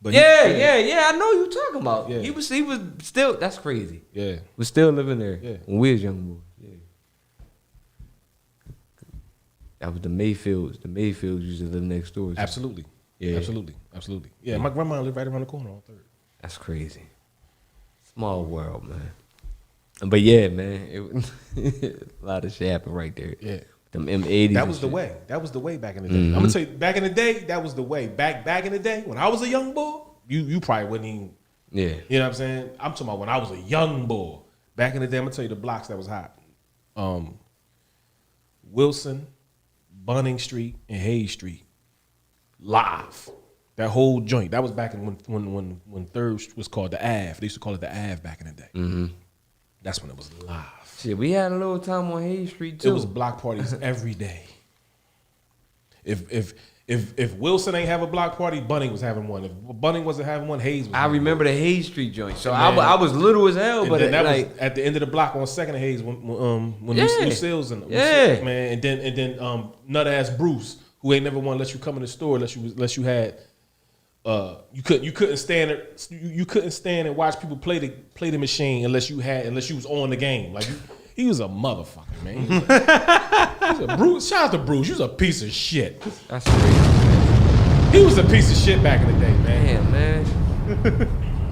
But yeah. I know you talking about. Yeah. He was still. That's crazy. Yeah. Was still living there. Yeah. When we was young boys. Yeah. That was the Mayfields. The Mayfields used to live next door. Absolutely. Yeah. Absolutely. Yeah. My grandma lived right around the corner on 3rd. That's crazy. Small world, man. But yeah, man, a lot of shit happened right there. Yeah. Them M80s. That was the way. That was the way back in the day. I'm gonna tell you, back in the day, that was the way. Back in the day, when I was a young boy, you probably wouldn't even. Yeah. You know what I'm saying? I'm talking about when I was a young boy. Back in the day, I'm gonna tell you the blocks that was hot. Wilson, Bunning Street, and Hayes Street. Live. That whole joint. That was back in when Third was called the Ave. They used to call it the Ave back in the day. Mm-hmm. That's when it was live. Shit, we had a little time on Hayes Street too. It was block parties every day. If Wilson ain't have a block party, Bunning was having one. If Bunning wasn't having one, Hayes was. I remember the Hayes Street joint. So I was little as hell, but that like was at the end of the block on Second and Hayes when Yeah. Lucille's and Yeah. man, and then nut ass Bruce, who ain't never want to let you come in the store unless you had you couldn't stand and watch people play the machine unless you was on the game. Like he was a motherfucker, man. He was a Bruce. Shout out to Bruce. You was a piece of shit. That's crazy. He was a piece of shit back in the day, man. Damn, man.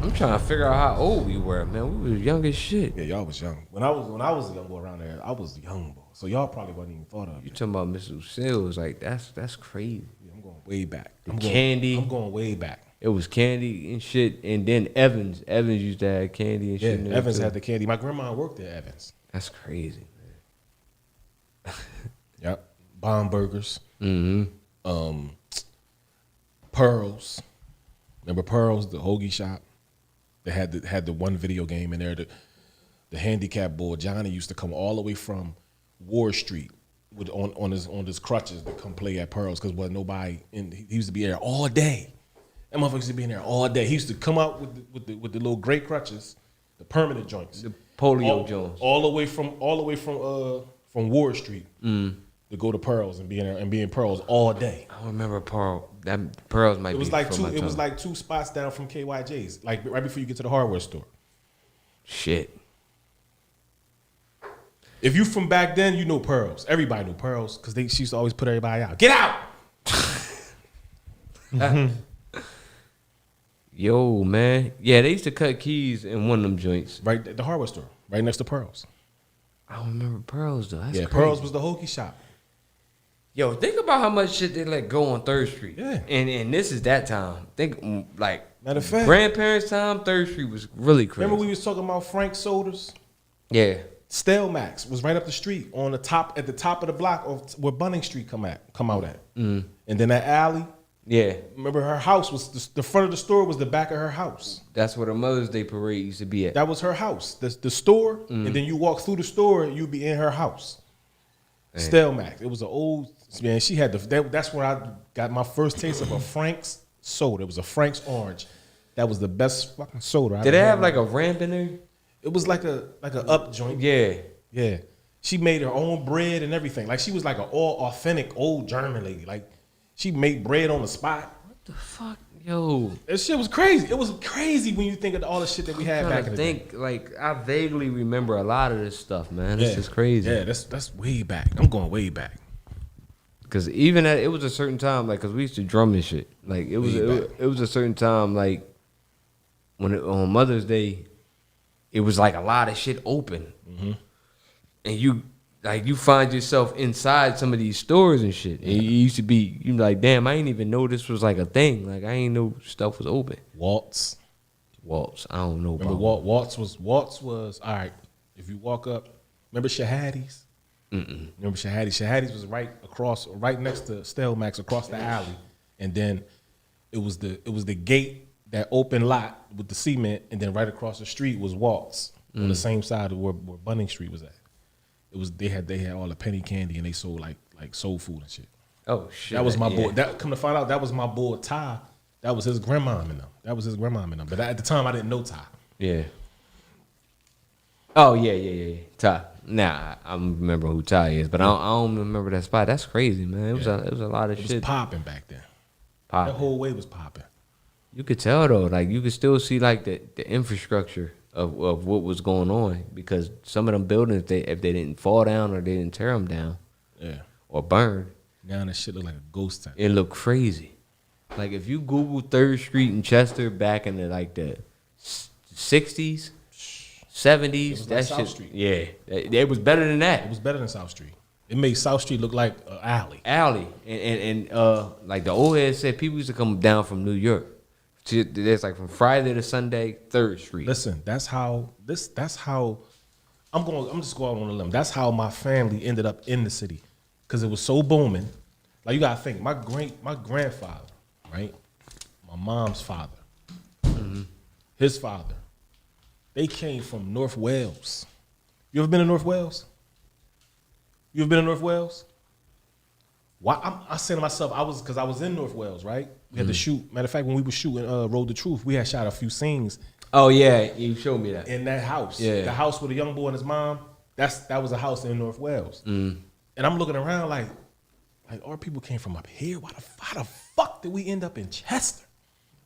I'm trying to figure out how old we were, man. We was young as shit. Yeah, y'all was young. When I was a young boy around there, I was a young boy. So y'all probably wasn't even thought of. You talking about Miss Lucille? Like that's crazy. Yeah, I'm going way back. Candy. I'm going way back. It was Candy and shit, and then Evans used to have Candy and shit. Yeah, Evans had the Candy. My grandma worked at Evans. That's crazy, man. Yep. Bomb Burgers. Mm-hmm. Pearls. Remember Pearls, the hoagie shop? They had the one video game in there. The handicap boy Johnny used to come all the way from Ward Street on his crutches to come play at Pearls because wasn't nobody in. He used to be there all day. That motherfucker used to be in there all day. He used to come out with the little gray crutches, the permanent joints, the polio joints, all the way from Ward Street to go to Pearls and be in there and be in Pearls all day. I remember Pearl. That Pearls might. It was be like from two. It was like 2 spots down from KYJ's, like right before you get to the hardware store. Shit. If you from back then, you know Pearls. Everybody knew Pearls because she used to always put everybody out. Get out. Yo, man. Yeah, they used to cut keys in one of them joints. Right at the hardware store, right next to Pearls. I don't remember Pearls, though. That's yeah, crazy. Pearls was the hoagie shop. Yo, think about how much shit they let go on 3rd Street. Yeah. And this is that time. Think, like, matter of fact, grandparents' time, 3rd Street was really crazy. Remember we was talking about Frank Sodas? Yeah. Stelmax was right up the street at the top of the block of where Bunning Street come out at. Mm. And then that alley. Yeah. Remember her house was the front of the store was the back of her house. That's where the Mother's Day parade used to be at. That was her house. The store, and then you walk through the store, you'd be in her house. Dang. Stelmax. It was an old man. She had that's where I got my first taste of a Frank's soda. It was a Frank's Orange. That was the best fucking soda. Did it have like a ramp in there? It was like a up joint. Yeah. Yeah. She made her own bread and everything. Like she was like an all authentic old German lady. Like she made bread on the spot. What the fuck? Yo. That shit was crazy. It was crazy when you think of all the shit that we had back in the day. Like I vaguely remember a lot of this stuff, man. This is crazy. Yeah, that's way back. I'm going way back. Cause even it was a certain time, like, cause we used to drum and shit. Like it was a certain time, like when on Mother's Day, it was like a lot of shit open, and you find yourself inside some of these stores and shit. And you used to be, you like, damn, I didn't even know this was like a thing. Like I didn't know stuff was open. Waltz, I don't know. Remember about Waltz was all right. If you walk up, remember Shahadi's? Remember Shahadi's? Shahadi's was right next to Stelmax across the alley, and then it was the gate, that open lot with the cement, and then right across the street was Waltz on the same side of where Bunning Street was at. It was they had all the penny candy and they sold like soul food and shit. Oh shit! That was my boy. That come to find out, that was my boy Ty. That was his grandma and them. But at the time, I didn't know Ty. Yeah. Oh yeah. Ty. Nah, I remember who Ty is, but I don't remember that spot. That's crazy, man. It was a lot of shit. It was popping back then. Popping. That whole way was popping. You could tell though, like you could still see like the infrastructure of what was going on, because some of them buildings, if they didn't fall down or they didn't tear them down, or burn, now that shit look like a ghost town. It looked crazy. Like if you Google 3rd Street in Chester back in the 60s, 70s, that like shit. South Street. Yeah, it was better than that. It was better than South Street. It made South Street look like an alley. And like the old head said, people used to come down from New York. There's like from Friday to Sunday, 3rd Street. Listen, that's how I'm just going on a limb. That's how my family ended up in the city, because it was so booming. Like, you gotta think, my grandfather, right? My mom's father, his father, they came from North Wales. You ever been to North Wales? You ever been to North Wales? Why? I said to myself, because I was in North Wales, right? We had to shoot. Matter of fact, when we were shooting Road to Truth, we had shot a few scenes. Oh yeah, you showed me that. In that house, Yeah. the house with the young boy and his mom. That was a house in North Wales. And I'm looking around like our people came from up here. How the fuck did we end up in Chester?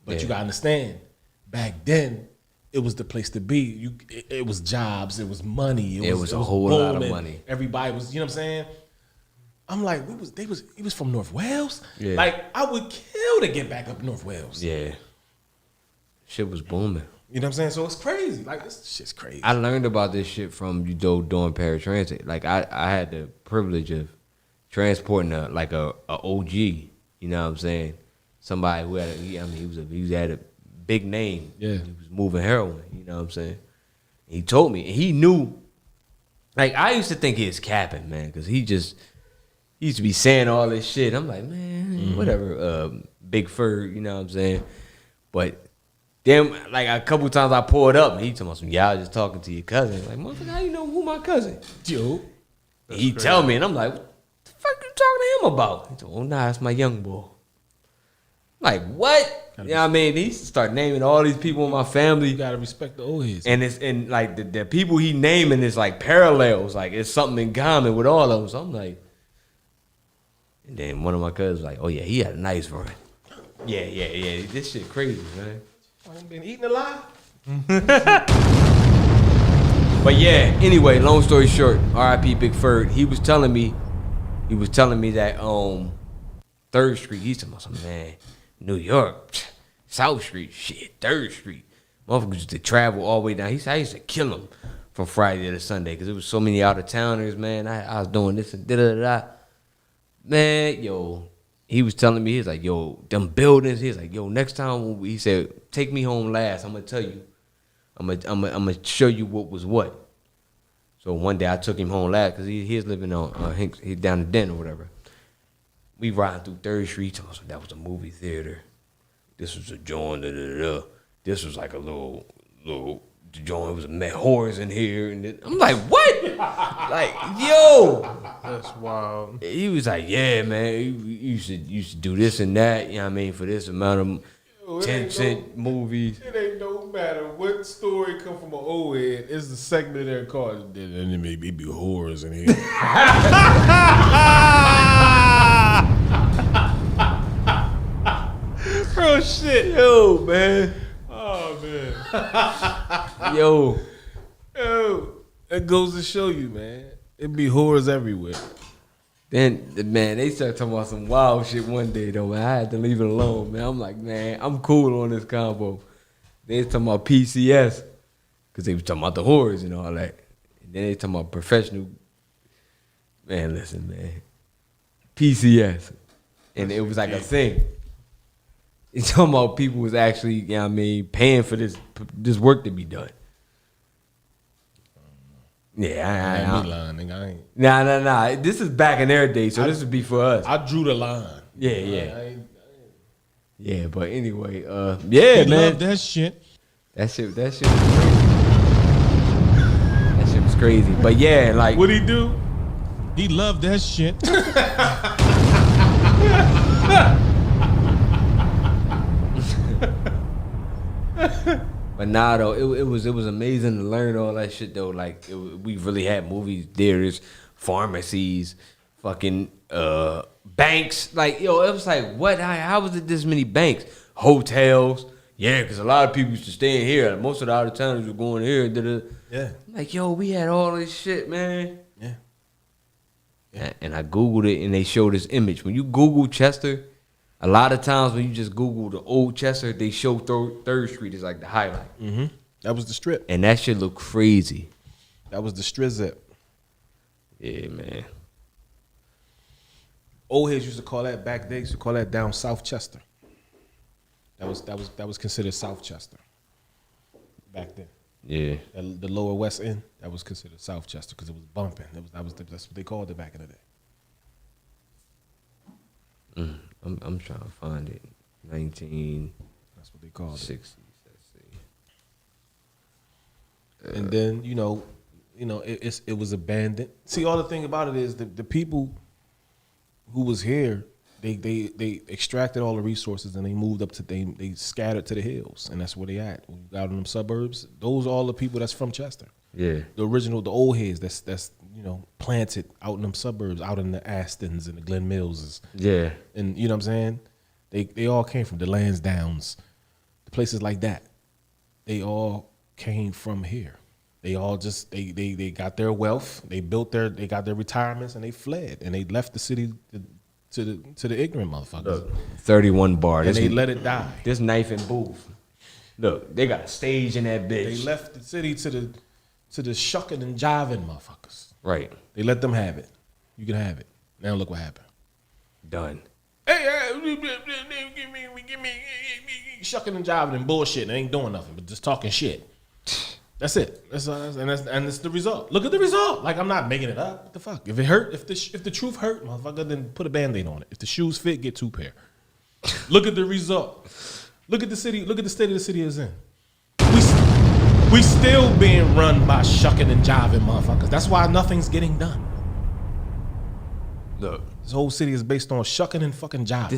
But you gotta understand, back then, it was the place to be. It was jobs, it was money. It was a whole lot of booming. money. Everybody was, you know what I'm saying? I'm like, he was from North Wales? Yeah. Like, I would kill to get back up North Wales. Yeah. Shit was booming. You know what I'm saying? So it's crazy. Like, this shit's crazy. I learned about this shit from doing paratransit. Like, I had the privilege of transporting a OG. You know what I'm saying? Somebody who had he had a big name. Yeah. He was moving heroin. You know what I'm saying? He told me, and he knew. Like, I used to think he was capping, man, because he used to be saying all this shit. I'm like, man, whatever. Big Fur, you know what I'm saying? But then, like, a couple times I pulled up, and he told me, I was just talking to your cousin. Like, motherfucker, how you know who my cousin? Yo. He tell me, and I'm like, what the fuck you talking to him about? He told me, oh, nah, it's my young boy. Like, what? You know what I mean? He start naming all these people in my family. You gotta respect the old heads. And like the people he naming is like parallels. Like, it's something in common with all of them. So I'm like, and then one of my cousins was like, oh yeah, he had a nice run. Yeah. This shit crazy, man. I ain't been eating a lot. But yeah, anyway, long story short, R.I.P. Big Ferd. He was telling me that 3rd Street, he's talking about some, man, New York, South Street, shit, 3rd Street. Motherfuckers used to travel all the way down. I used to kill them from Friday to Sunday because there was so many out of towners, man. I was doing this and da-da-da. Man, yo, he was telling me, he was like, yo, them buildings, he was like, yo, next time, he said, take me home last, I'm going to tell you. I'm gonna show you what was what. So one day I took him home last because he was living on, he's down in Denton or whatever. We riding through 3rd Street, so that was a movie theater. This was a joint, da-da-da-da. This was like a little joint. It was a whores in here. And then, I'm like, what? Like, yo. That's wild. He was like, yeah, man, you should do this and that, you know what I mean, for this amount of 10-cent movies. It ain't no matter what story come from an old head. It's the segment of their car. And it may be whores in here. Real shit. Yo, man. Oh, man. Yo. That goes to show you, man. It be whores everywhere. Then, man, they started talking about some wild shit one day, though, man. I had to leave it alone, man. I'm like, man, I'm cool on this combo. They was talking about PCS, because they was talking about the whores and all that. And then they talking about professional. Man, listen, man. PCS. And it was like a thing. It's talking about people was actually, you know what I mean, paying for this work to be done. Yeah, I ain't lying, nigga. I ain't. Nah. This is back in their day, so this would be for us. I drew the line. Yeah. Yeah, but anyway, yeah, He man. love that shit. That shit was crazy. That shit was crazy. But yeah, like, What'd he do? He loved that shit. but nah, though, it was amazing to learn all that shit though. Like, we really had movies, theaters, pharmacies, fucking banks. Like, yo, it was like, what? How was it this many banks? Hotels. Yeah, because a lot of people used to stay in here. Most of the out of towners were going here. Yeah. Like, yo, we had all this shit, man. Yeah. And I Googled it, and they showed this image. When you Google Chester, a lot of times when you just Google the old Chester, they show 3rd Street as like the highlight. Mm-hmm. That was the strip. And that shit look crazy. That was the strizip. Yeah, man. Old heads used to call that back. They used to call that down South Chester. That was considered South Chester back then. Yeah. The lower West End, that was considered South Chester because it was bumping. That's what they called it back in the day. I'm trying to find it. 19. That's what they called 60s. it. And then it was abandoned. See, all the thing about it is the people who was here, they extracted all the resources and they moved up to they scattered to the hills, and that's where they at. When you got in them suburbs, those are all the people that's from Chester. Yeah. The old heads that's planted out in them suburbs, out in the Astons and the Glen Millses. Yeah. And you know what I'm saying? They all came from the Lansdowns, the places like that. They all came from here. They all just they got their wealth, they got their retirements, and they fled and they left the city to the ignorant motherfuckers. Look, 31 bar. And they let it die. This knife and booth. Look, they got a stage in that bitch. They left the city to the shucking and jiving motherfuckers. Right. They let them have it. You can have it. Now look what happened. Done. Hey, give me shucking and jiving and bullshit and ain't doing nothing but just talking shit. That's it. And it's the result. Look at the result. Like, I'm not making it up. What the fuck? If it hurt, if the truth hurt, motherfucker, then put a Band-Aid on it. If the shoes fit, get 2 pair. Look at the result. Look at the city. Look at the state of the city is in. We still being run by shucking and jiving motherfuckers. That's why nothing's getting done. Look, this whole city is based on shucking and fucking jiving.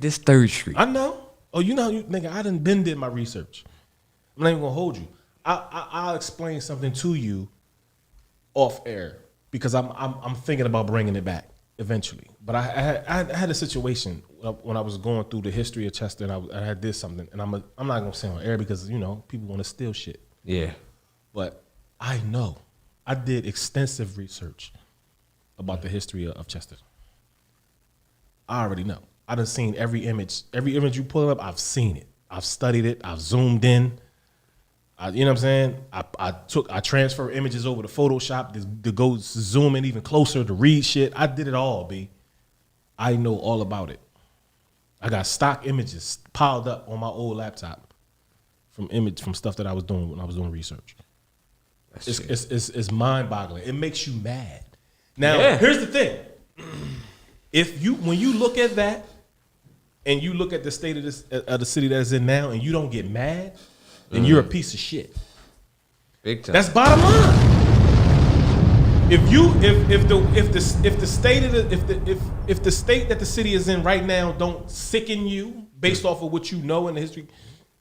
This 3rd Street. I know. Oh, nigga, I done did my research. I'm not even gonna hold you. I'll explain something to you off air because I'm thinking about bringing it back eventually. But I had a situation when I was going through the history of Chester, and I had did something, and I'm not gonna say on air because people want to steal shit. Yeah. But I know I did extensive research about the history of Chester. I already know. I done seen every image you pull up. I've seen it. I've studied it. I've zoomed in. You know what I'm saying? I transfer images over to Photoshop to go zoom in even closer to read shit. I did it all, B. I know all about it. I got stock images piled up on my old laptop from stuff that I was doing when I was doing research. It's mind-boggling. It makes you mad. Now, here's the thing. When you look at that and you look at the state of the city that it's in now and you don't get mad, then you're a piece of shit. Big time. That's bottom line. If the state that the city is in right now don't sicken you based off of what you know in the history,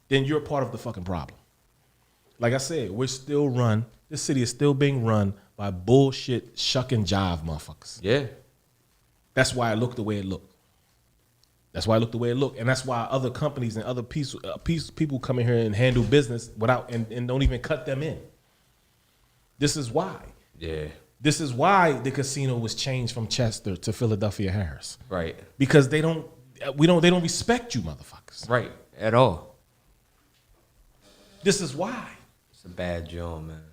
then you're part of the fucking problem. Like I said, this city is still being run by bullshit shuck and jive motherfuckers. Yeah. That's why it looked the way it looked. And that's why other companies and other people come in here and handle business without and don't even cut them in. This is why. Yeah. This is why the casino was changed from Chester to Philadelphia Harris. Right. Because they don't respect you motherfuckers. Right. At all. This is why. It's a bad job, man.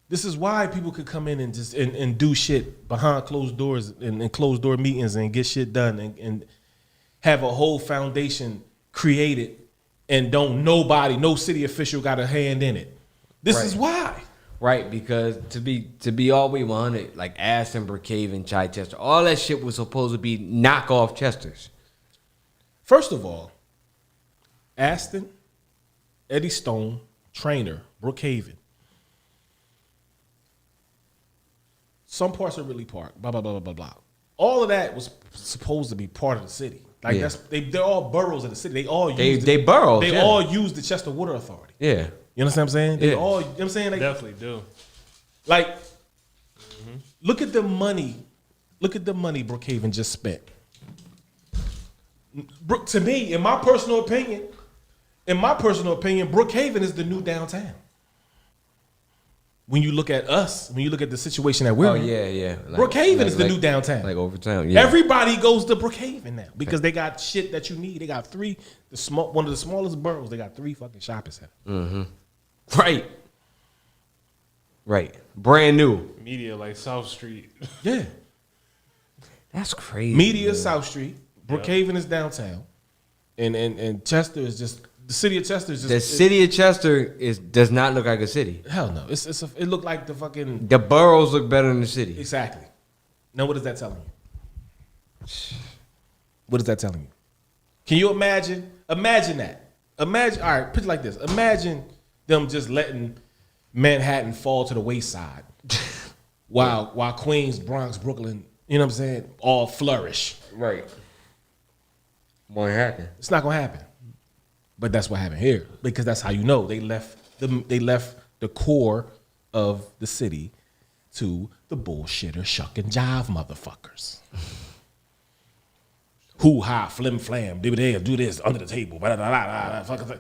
This is why people could come in and just and do shit behind closed doors and closed door meetings and get shit done and have a whole foundation created and no city official got a hand in it. This is why. Right, because to be all the way 100, like Aston, Brookhaven, Chichester, all that shit was supposed to be knockoff Chesters. First of all, Aston, Eddie Stone, Trainer, Brookhaven. Some parts of Ridley Park, blah, blah, blah, blah, blah, blah. All of that was supposed to be part of the city. Like they're all boroughs of the city. They all use boroughs. They all use the Chester Water Authority. Yeah. You understand what I'm saying? They all, you know what I'm saying? They definitely do. Like, look at the money. Look at the money Brookhaven just spent. To me, in my personal opinion, Brookhaven is the new downtown. When you look at us, when you look at the situation that we're in, Like, Brookhaven is the new downtown. Like Overtown, yeah. Everybody goes to Brookhaven now because they got shit that you need. They got one of the smallest boroughs. They got 3 fucking shopping centers. Mm-hmm. Right. Brand new. Media like South Street. Yeah. That's crazy. Media South Street. Brookhaven is downtown. And Chester is just The city of Chester is just The city of Chester does not look like a city. hell no. It looked like the fucking The boroughs look better than the city. exactly. Now what is that telling you? What is that telling you? Can you imagine? Imagine that. Imagine. All right, put it like this. Imagine them just letting Manhattan fall to the wayside, while Queens, Bronx, Brooklyn, you know what I'm saying, all flourish. Right. Won't happen. It's not gonna happen. But that's what happened here because that's how you know they left the core of the city to the bullshitter, shuck and jive motherfuckers. Hoo ha, flim flam, do this under the table, blah, blah, blah, blah, blah.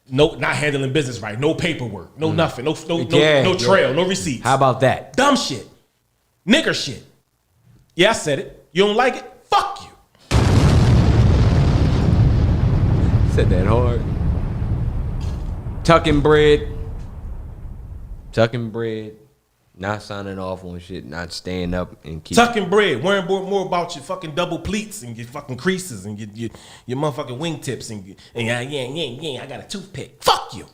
No, not handling business right. No paperwork, no nothing, no trail, no receipts. How about that? Dumb shit, nigger shit. Yeah, I said it. You don't like it? Fuck you. Said that hard. Tucking bread. Not signing off on shit. Not staying up and keep Tucking bread. Worrying more about your fucking double pleats and your fucking creases and your motherfucking wingtips and I got a toothpick. Fuck you.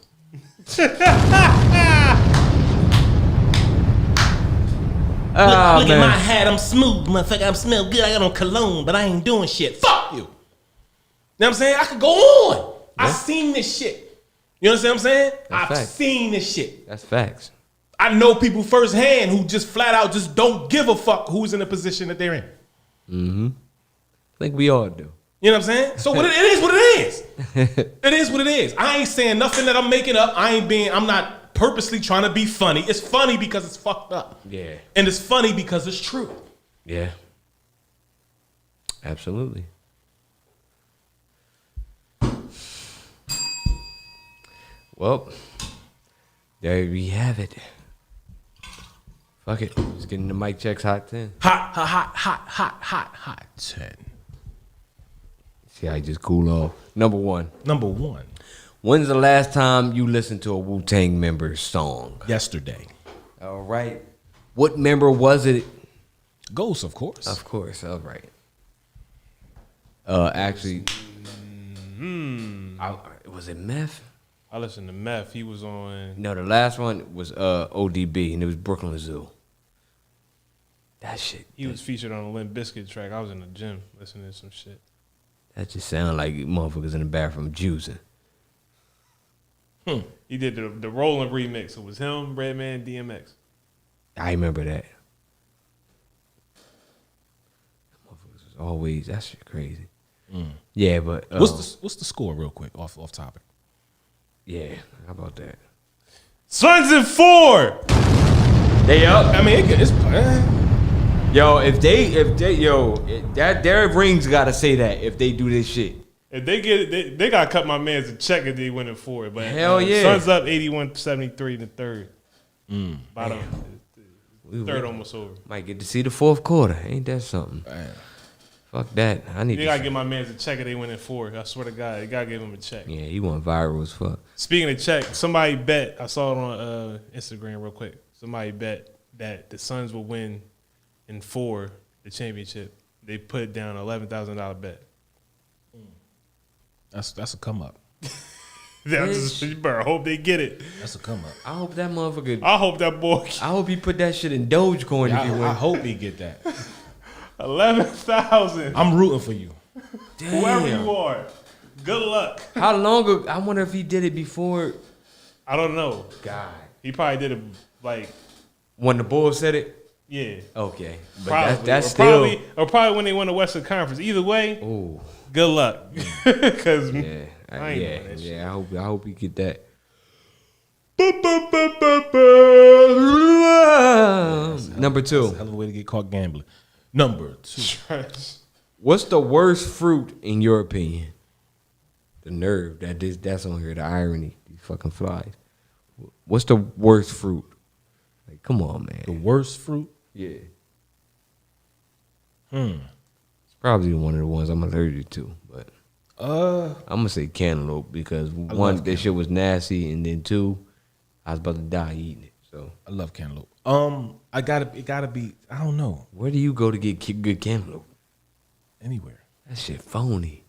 Look at my hat. I'm smooth, motherfucker. I smell good. I got on cologne, but I ain't doing shit. Fuck you. You know what I'm saying? I could go on. Yeah. I've seen this shit. You understand what I'm saying? I've seen this shit. That's facts. I know people firsthand who just flat out just don't give a fuck who's in the position that they're in. Mm-hmm. I think we all do. You know what I'm saying? So it is what it is. It is what it is. I ain't saying nothing that I'm making up. I'm not purposely trying to be funny. It's funny because it's fucked up. Yeah. And it's funny because it's true. Yeah. Absolutely. Well, there we have it. Fuck it. Let's get into Mike Check's Hot 10. Hot 10. See how I just cool off. Number one. When's the last time you listened to a Wu-Tang member's song? Yesterday. All right. What member was it? Ghost, of course. Of course. All right. Actually, was it Meth? I listened to Meth. He was on. No, the last one was ODB, and it was Brooklyn Zoo. That shit. He was featured on a Limp Bizkit track. I was in the gym listening to some shit. That just sounded like motherfuckers in the bathroom juicing. He did the Rollin' remix. It was him, Redman, DMX. I remember that. Motherfuckers was always, that shit crazy. Yeah, but what's the score real quick off topic? Yeah, how about that? Suns in 4. They up. I mean, it's yo, if they that Derek Rings gotta say that if they do this shit. If they get it, they gotta cut my man's a check if they win in 4. But hell yeah, Suns up 81-73 in the third. Bottom, third almost over. Might get to see the fourth quarter. Ain't that something? Damn. Fuck that. I need. You gotta give my man's a check if they win in 4. I swear to God, you gotta give him a check. Yeah, he went viral as fuck. Speaking of check, somebody bet. I saw it on Instagram real quick. Somebody bet that the Suns will win in 4 the championship. They put down $11,000 bet. That's a come up. You better hope they get it. That's a come up. I hope that motherfucker. I hope that boy. I hope he put that shit in Dogecoin. Yeah, if he win. I hope he get that. 11,000. I'm rooting for you. Damn. Whoever you are, good luck. How long ago? I wonder if he did it before. I don't know. God, he probably did it like when the Bulls said it. Yeah. Okay, but probably. that's still probably when they won the Western Conference. Either way, ooh, good luck. Because I hope he get that. Number 2. That's a hell of a way to get caught gambling. Number 2. What's the worst fruit in your opinion? The nerve that's on here. The irony. These fucking flies. What's the worst fruit? Like, come on, man. The worst fruit? Yeah. It's probably one of the ones I'm allergic to, but I'm gonna say cantaloupe because one, that shit was nasty, and then 2, I was about to die eating it. So I love cantaloupe. It gotta be. I don't know. Where do you go to get good cantaloupe? Anywhere. That shit phony.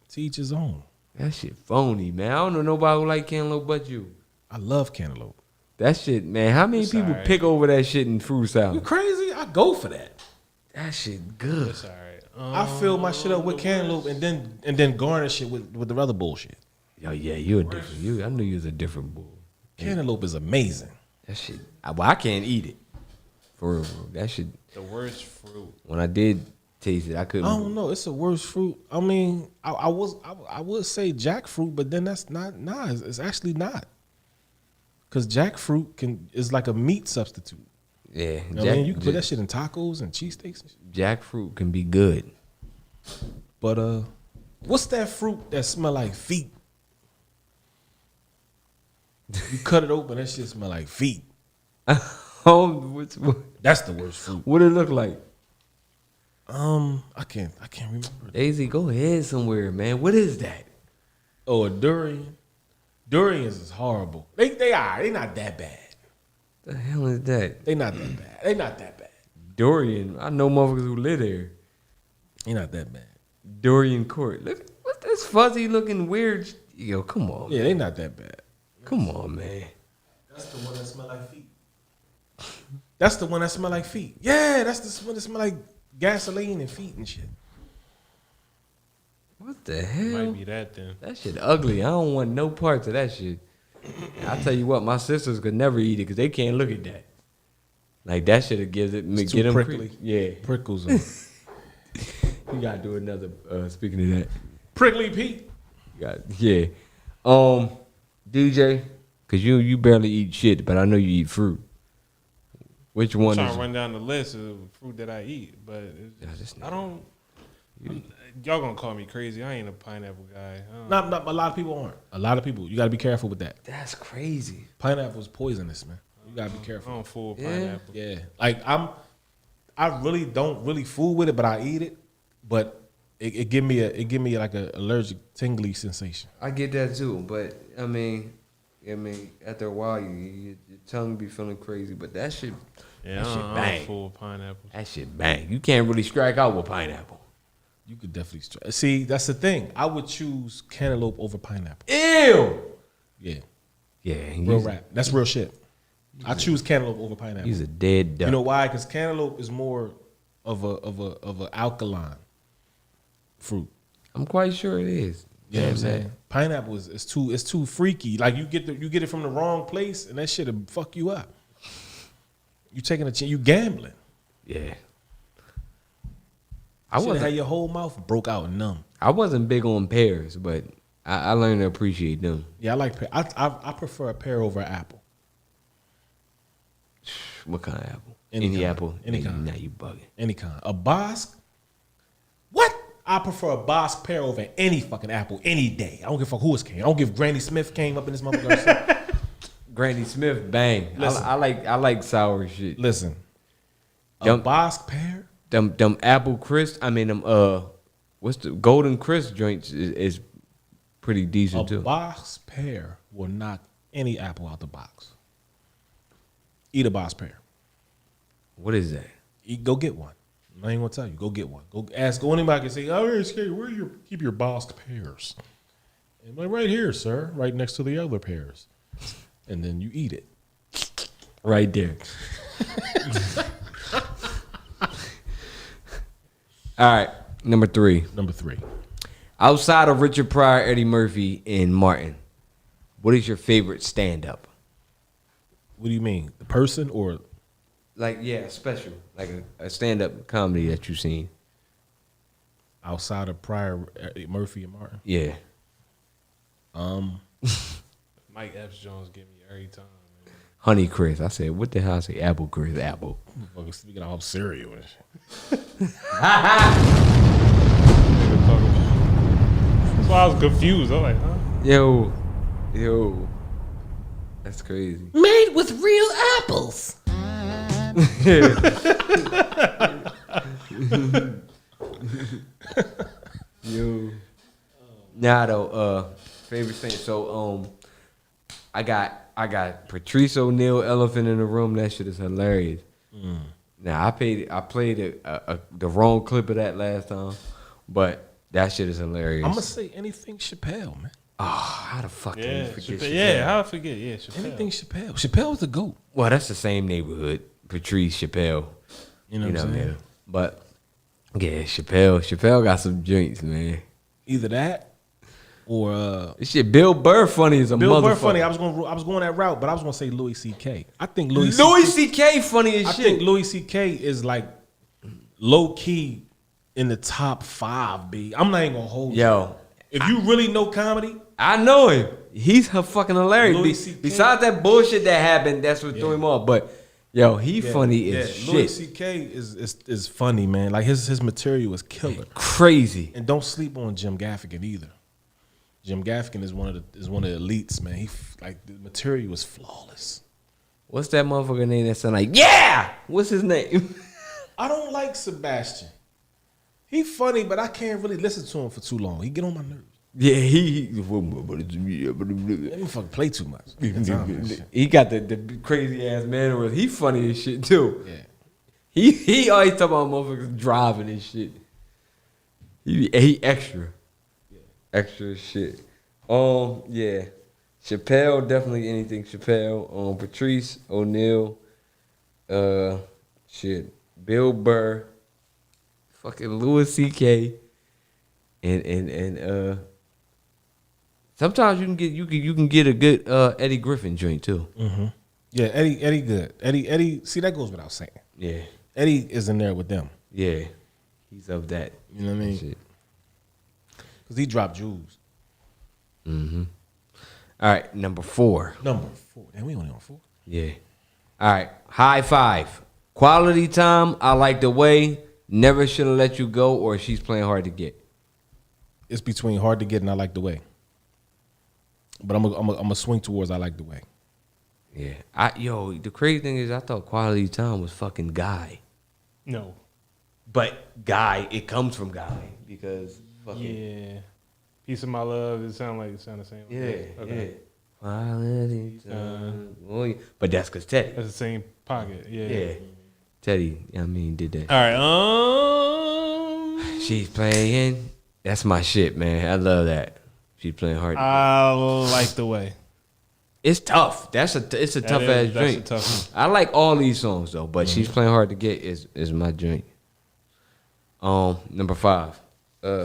To each his own. That shit phony, man. I don't know nobody who like cantaloupe but you. I love cantaloupe. That shit, man. How many people alright. pick over that shit in fruit salad? You crazy? I go for that. That shit good. That's all right. I fill my shit up with cantaloupe and then garnish it with the other bullshit. Yo, yeah, you a different. I knew you was a different bull. Cantaloupe is amazing. That shit. I can't eat it. For real, bro. That shit. The worst fruit. When I did taste it, I couldn't. I don't know. It's the worst fruit. I mean, I would say jackfruit, but then that's not. Nah, it's actually not. Because jackfruit is like a meat substitute. Yeah, You know what I mean? You can put that shit in tacos and cheesesteaks and shit. Jackfruit can be good. But what's that fruit that smell like feet? You cut it open, that shit smell like feet. That's the worst fruit. What it look like? I can't remember. Daisy, go ahead somewhere, man. What is that? Oh, a durian. Durians is horrible. They not that bad. The hell is that? They not that bad. They not that bad. Dorian. I know motherfuckers who live there. They not that bad. Dorian Court. Look, what's this fuzzy looking weird? Yo, come on. Yeah, they not that bad. Come on, man. That's the one that smell like feet. That's the one that smell like feet. Yeah, that's the one that smell like gasoline and feet and shit. What the hell? Might be that then. That shit ugly. I don't want no parts of that shit. I tell you what, my sisters could never eat it because they can't look at that. Like that shit gives it It's get too them prickly. Yeah, Prickles. On. you gotta do another. Speaking of that, Prickly Pete. yeah. DJ, because you barely eat shit, but I know you eat fruit. Which I'm one trying is? to run down the list of fruit that I eat, but I don't. Y'all gonna call me crazy? I ain't a pineapple guy. Not a lot of people aren't. A lot of people. You got to be careful with that. That's crazy. Pineapple is poisonous, man. You got to be careful. I don't fool with Yeah. pineapple. Yeah, like I really don't really fool with it, but I eat it. But it give me like a allergic tingly sensation. I get that too, but I mean, after a while, your tongue be feeling crazy. But that shit, Yeah, that shit I bang. don't fool with pineapple. That shit bang. You can't really strike out with pineapple. You could definitely see. That's the thing. I would choose cantaloupe over pineapple. Ew. Yeah, Yeah, real rap. That's real shit. I choose cantaloupe over pineapple. He's a dead duck. You know why? Because cantaloupe is more of a alkaline fruit. I'm quite sure it is. You know what I'm saying? Pineapple is too freaky. Like you get it from the wrong place, and that shit'll fuck you up. You taking a chance. You gambling. Yeah. I would have your whole mouth broke out and numb. I wasn't big on pears, but I learned to appreciate them. Yeah, I like pear. I prefer a pear over an apple. What kind of apple? Any kind. apple? Any Nah, kind. Now you bugging. Any kind. A Bosque? What? I prefer a Bosque pear over any fucking apple any day. I don't give a fuck who it came. I don't give Granny Smith came up in this motherfucker. Granny Smith, bang. Listen. I like sour shit. Listen. A Them- Bosque pear? Them apple crisp. I mean them what's the golden crisp joints is pretty decent A too. Bosque pear will knock any apple out the box. Eat a Bosque pear. What is that? Go get one. I ain't gonna tell you. Go get one. Go ask. Go anybody can say, "Oh, scary. Where keep your Bosque pears?" And I'm like, right here, sir, right next to the other pears. And then you eat it. Right there. All right, number 3. Number 3. Outside of Richard Pryor, Eddie Murphy, and Martin, what is your favorite stand-up? What do you mean? The person or? Like, yeah, special. Like a stand-up comedy that you've seen. Outside of Pryor, Murphy, and Martin? Yeah. Mike Epps Jones get me every time. Man. Honey Chris. I said, what the hell? I say Apple Chris, Apple. Motherfucker speaking all cereal and shit. That's why I was confused. I'm like, huh? Yo. That's crazy. Made with real apples. Yo. Nah, though, favorite thing. So, I got Patrice O'Neal, Elephant in the Room. That shit is hilarious. Now, I played the wrong clip of that last time, but That shit is hilarious. I'm gonna say anything Chappelle, man. Oh, how the fuck can you forget Chappelle? Yeah, how I forget? Yeah, Chappelle. Anything Chappelle. Chappelle was the GOAT. Well, that's the same neighborhood. Patrice, Chappelle. You know what I'm saying? But yeah, Chappelle got some joints, man. Either that or this shit. Bill Burr funny as a Bill motherfucker. Burr funny. I was going that route, but I was gonna say Louis C.K. I think Louis C.K. funny as I shit. think Louis C.K. is like low key in the top 5. B. I'm not even gonna hold you. Yo, if you really know comedy, I know him. He's fucking hilarious. Louis C.K. Besides that bullshit that happened, that's what threw him off. But yo, he funny as shit. Louis C.K. is funny, man. Like his material is killer, crazy. And don't sleep on Jim Gaffigan either. Jim Gaffigan is one of the elites, man. Like the material is flawless. What's that motherfucker name that sound like? Yeah, what's his name? I don't like Sebastian. He funny, but I can't really listen to him for too long. He get on my nerves. Yeah, he Let me fucking play too much. He got the crazy ass mannerisms. He funny as shit too. Yeah. He always talk about motherfuckers driving and shit. He extra. Extra as shit. Yeah. Chappelle, definitely anything Chappelle. Patrice O'Neal. Shit. Bill Burr. Fucking Louis C.K. And sometimes you can get a good Eddie Griffin joint too. Mm-hmm. Yeah, Eddie good. Eddie. See, that goes without saying. Yeah. Eddie is in there with them. Yeah. He's of that. You know what I mean? Because he dropped jewels. Mm-hmm. All right, number 4. Damn, we only on 4. Yeah. All right, high five. Quality time, I like the way. Never should have let you go, or she's playing hard to get. It's between hard to get and I like the way. But I'm a swing towards I like the way. Yeah. The crazy thing is I thought quality time was fucking Guy. No. But Guy, it comes from Guy because fucking yeah. Piece of My Love, it sound the same. Yeah. Okay. Yeah. Quality time. But that's because Teddy. That's the same pocket. Yeah. Yeah. Teddy, did that. All right. She's playing. That's my shit, man. I love that. She's playing hard. I like the way. It's tough. It's a tough ass drink. Tough I like all these songs though, but She's Playing Hard to Get is my drink. Number 5.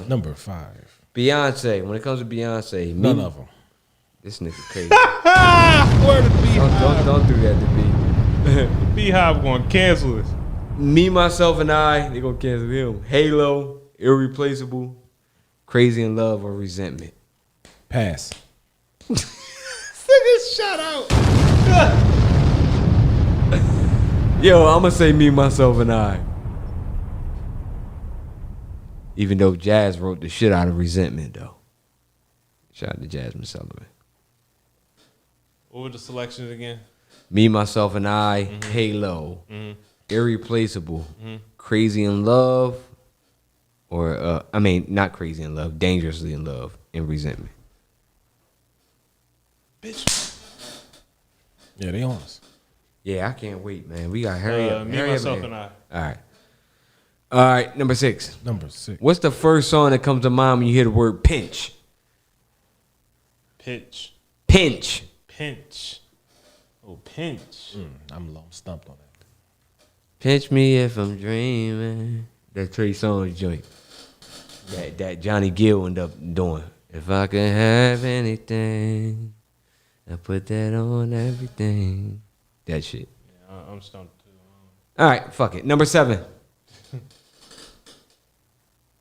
Number 5. Beyonce. When it comes to Beyonce, none of them. This nigga crazy. Word of Beehive. Don't do that to me. Beehive going to cancel this. Me, Myself, and I. They gonna cancel him. Halo, Irreplaceable, Crazy in Love, or Resentment. Pass. Shout out. Yo, I'm gonna say Me, Myself, and I. Even though Jazz wrote the shit out of Resentment, though. Shout out to Jasmine Sullivan. What were the selections again? Me, Myself, and I, Halo, Irreplaceable, Crazy in Love, or, not Crazy in Love, Dangerously in Love, and Resentment. Bitch. Yeah, they on us. Yeah, I can't wait, man. We got hurry up. Me, hurry Myself, up, and I. All right, number 6. Number 6. What's the first song that comes to mind when you hear the word pinch? Pinch. Oh, pinch. I'm stumped on that. Pinch me if I'm dreaming. That Trey Songz joint. That Johnny Gill ended up doing. If I could have anything, I put that on everything. That shit. Yeah, I'm stumped too. All right, fuck it. Number 7.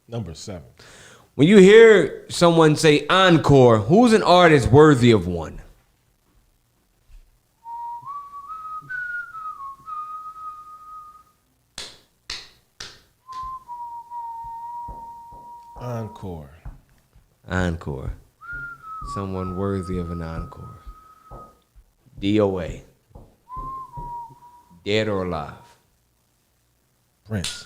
Number 7. When you hear someone say encore, who's an artist worthy of one? Encore. Someone worthy of an encore. DOA. Dead or alive? Prince.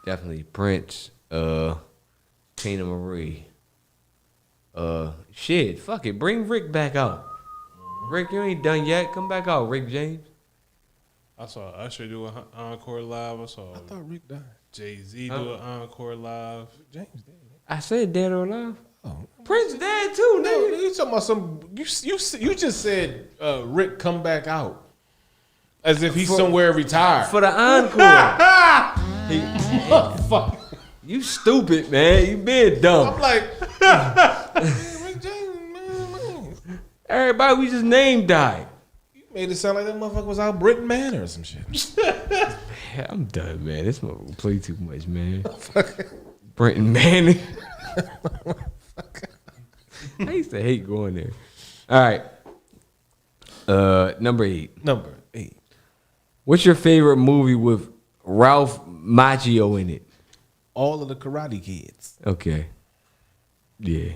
Definitely Prince. Tina Marie. Shit, fuck it. Bring Rick back out. Rick, you ain't done yet. Come back out, Rick James. I saw Usher do an encore live. I thought Rick died. Jay-Z do an encore live. James did. I said dead or alive. Oh, Prince dead too, no, nigga. you talking about some? You just said Rick come back out as if he's somewhere retired for the encore. Fuck. You stupid, man. You being dumb. I'm like, Rick James, man. Everybody we just named died. You made it sound like that motherfucker was out Britton Manor or some shit. Yeah, I'm done, man. This motherfucker play too much, man. Brenton Manning. I used to hate going there. All right. Number 8. Number 8. What's your favorite movie with Ralph Macchio in it? All of the Karate Kids. Okay. Yeah.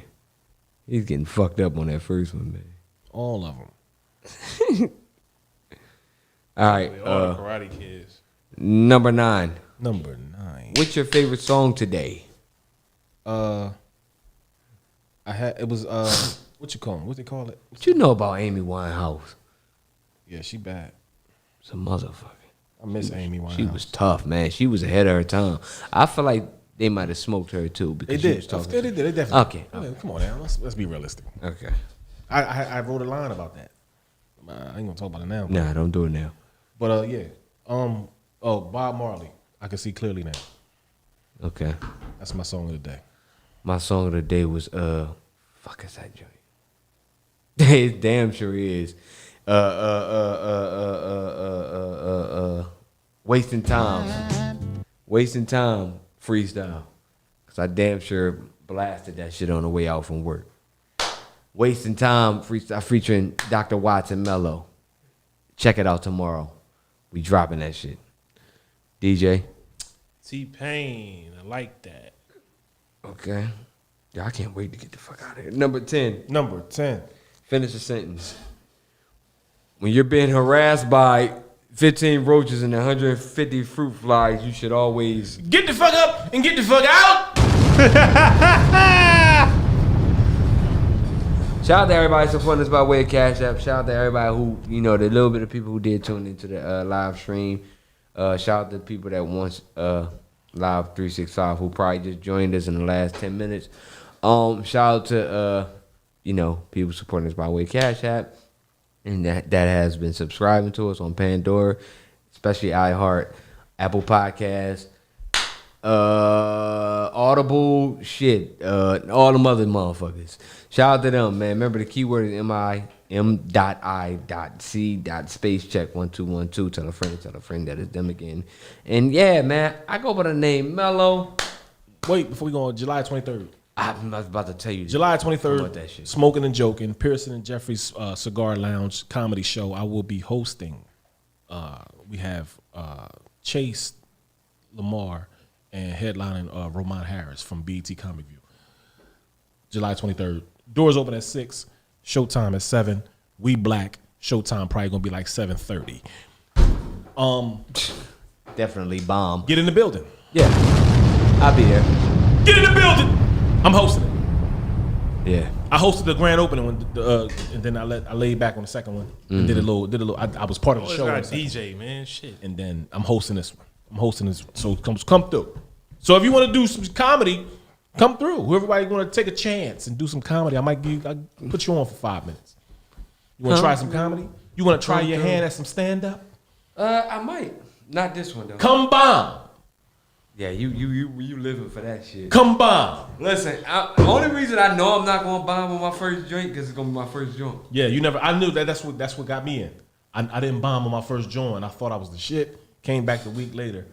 He's getting fucked up on that first one, man. All of them. All right. All the Karate Kids. Number 9. Number 9. What's your favorite song today? It was what you call it? What they call it? What you know about Amy Winehouse? Yeah, she bad. Some motherfucker. I miss Amy Winehouse. She was tough, man. She was ahead of her time. I feel like they might have smoked her too because They she did. was talking. They did. They definitely. Okay. Come on now. Let's be realistic. Okay. I wrote a line about that. I ain't gonna talk about it now. Nah, don't do it now. But yeah. Bob Marley. I can see clearly now. Okay. That's my song of the day. My song of the day was fuck is that joint? It damn sure is. Wasting Time. Wasting Time freestyle. Cause I damn sure blasted that shit on the way out from work. Wasting Time freestyle featuring Dr. Watts and Mello. Check it out tomorrow. We dropping that shit. DJ. T-Pain. I like that. Okay. Yeah, I can't wait to get the fuck out of here. Number 10. Number 10. Finish a sentence. When you're being harassed by 15 roaches and 150 fruit flies, you should always get the fuck up and get the fuck out. Shout out to everybody supporting us by way of Cash App. Shout out to everybody who, the little bit of people who did tune into the live stream. Shout out to the people that once Live 365 who probably just joined us in the last 10 minutes. Shout out to people supporting us by way of Cash App, and that has been subscribing to us on Pandora, especially iHeart, Apple Podcasts, Audible, all them other motherfuckers. Shout out to them, man. Remember the keyword is M.I.C.spacecheck1212. Tell a friend that is them again. And yeah, man, I go by the name Mello. Wait, before we go on, July 23rd. I was about to tell you. July 23rd, Smoking and Joking, Pearson and Jeffrey's Cigar Lounge comedy show. I will be hosting. We have Chase Lamar and headlining Romont Harris from BET Comic View. July 23rd. Doors open at 6. Showtime at 7. We black. Showtime probably gonna be like 7:30. Definitely bomb. Get in the building. Yeah, I'll be there. Get in the building. I'm hosting it. Yeah. I hosted the grand opening when and then I laid back on the second one and did a little. I was part of the show. Got DJ, man, shit. And then I'm hosting this one. So come through. So if you want to do some comedy, come through. Whoever want to take a chance and do some comedy, I put you on for 5 minutes. You want to try some comedy? You want to try your hand at some stand up? I might. Not this one though. Come bomb. Yeah, you living for that shit. Come bomb. Listen, the only reason I know I'm not gonna bomb on my first joint because it's gonna be my first joint. Yeah, you never. I knew that's what got me in. I didn't bomb on my first joint. I thought I was the shit. Came back a week later,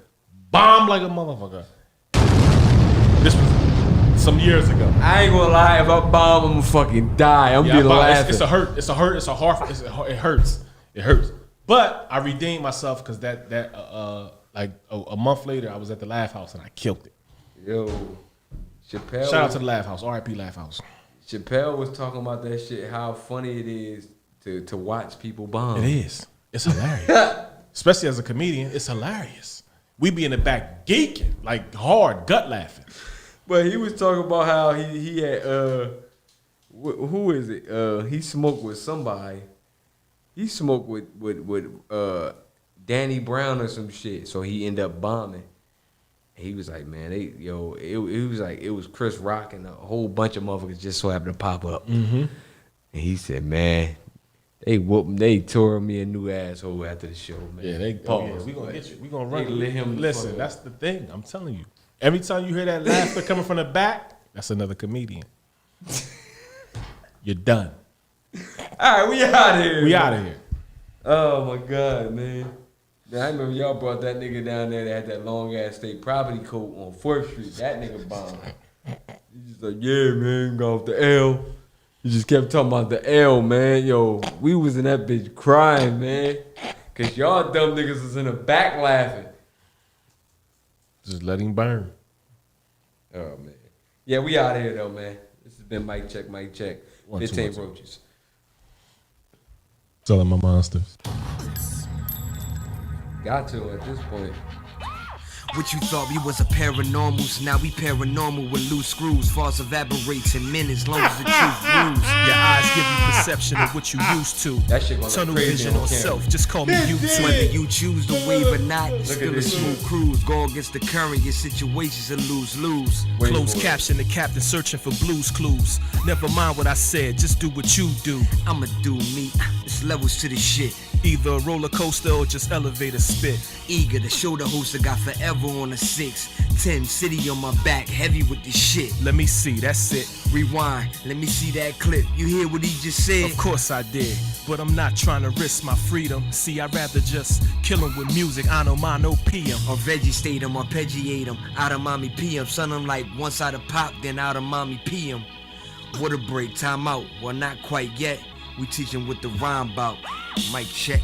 bombed like a motherfucker. This was some years ago. I ain't gonna lie. If I bomb, I'm gonna fucking die. I'm gonna be laughing. It's a hurt. It's a hurt. It's a hard. It hurts. It hurts. But I redeemed myself because like a month later, I was at the Laugh House and I killed it. Yo, Chappelle. Shout out to the Laugh House. R.I.P. Laugh House. Chappelle was talking about that shit. How funny it is to watch people bomb. It is. It's hilarious. Especially as a comedian, it's hilarious. We be in the back geeking, like hard, gut laughing. But he was talking about how he had who is it? He smoked with somebody. He smoked with Danny Brown or some shit. So he ended up bombing. He was like, man, it was like it was Chris Rock and a whole bunch of motherfuckers just so happened to pop up. Mm-hmm. And he said, man, they tore me a new asshole after the show, man. Yeah, we gonna get you. We gonna run. Let him Listen, that's the thing. I'm telling you. Every time you hear that laughter coming from the back, that's another comedian. You're done. All right, we out of here. We out of here. Oh my God, man. I remember y'all brought that nigga down there that had that long ass state property coat on 4th Street. That nigga bombed. He just like, yeah, man, go off the L. He just kept talking about the L, man. Yo, we was in that bitch crying, man. Cause y'all dumb niggas was in the back laughing. Just let him burn. Oh man. Yeah, we out of here though, man. This has been Mic Check. 15 Roaches. Telling my monsters. Got to at this point. What you thought we was a paranormals, now we paranormal with loose screws. False evaporates in minutes, long as the truth rules. Your eyes give you perception of what you used to. That shit gonna Tunnel look crazy vision on on camera. self, just call me you. Whether you choose to wave or not, it's Look still at a this smooth shit. cruise. Go against the current, your situation's a lose-lose. Closed caption, the captain searching for blues clues. Never mind what I said, just do what you do. I'ma do me, it's levels to the shit. Either a roller coaster or just elevator spit. Eager to show the host I got forever on a 6'10", city on my back, heavy with the shit. Let me see, that's it. Rewind, let me see that clip. You hear what he just said? Of course I did, but I'm not trying to risk my freedom. See, I'd rather just kill him with music, I know mine, no PM. Or vegetate him, arpeggiate him, out of mommy PM. Son, I'm like one side of pop, then out of mommy PM. Water break, time out, well not quite yet. We teaching what the rhyme about. Mic check.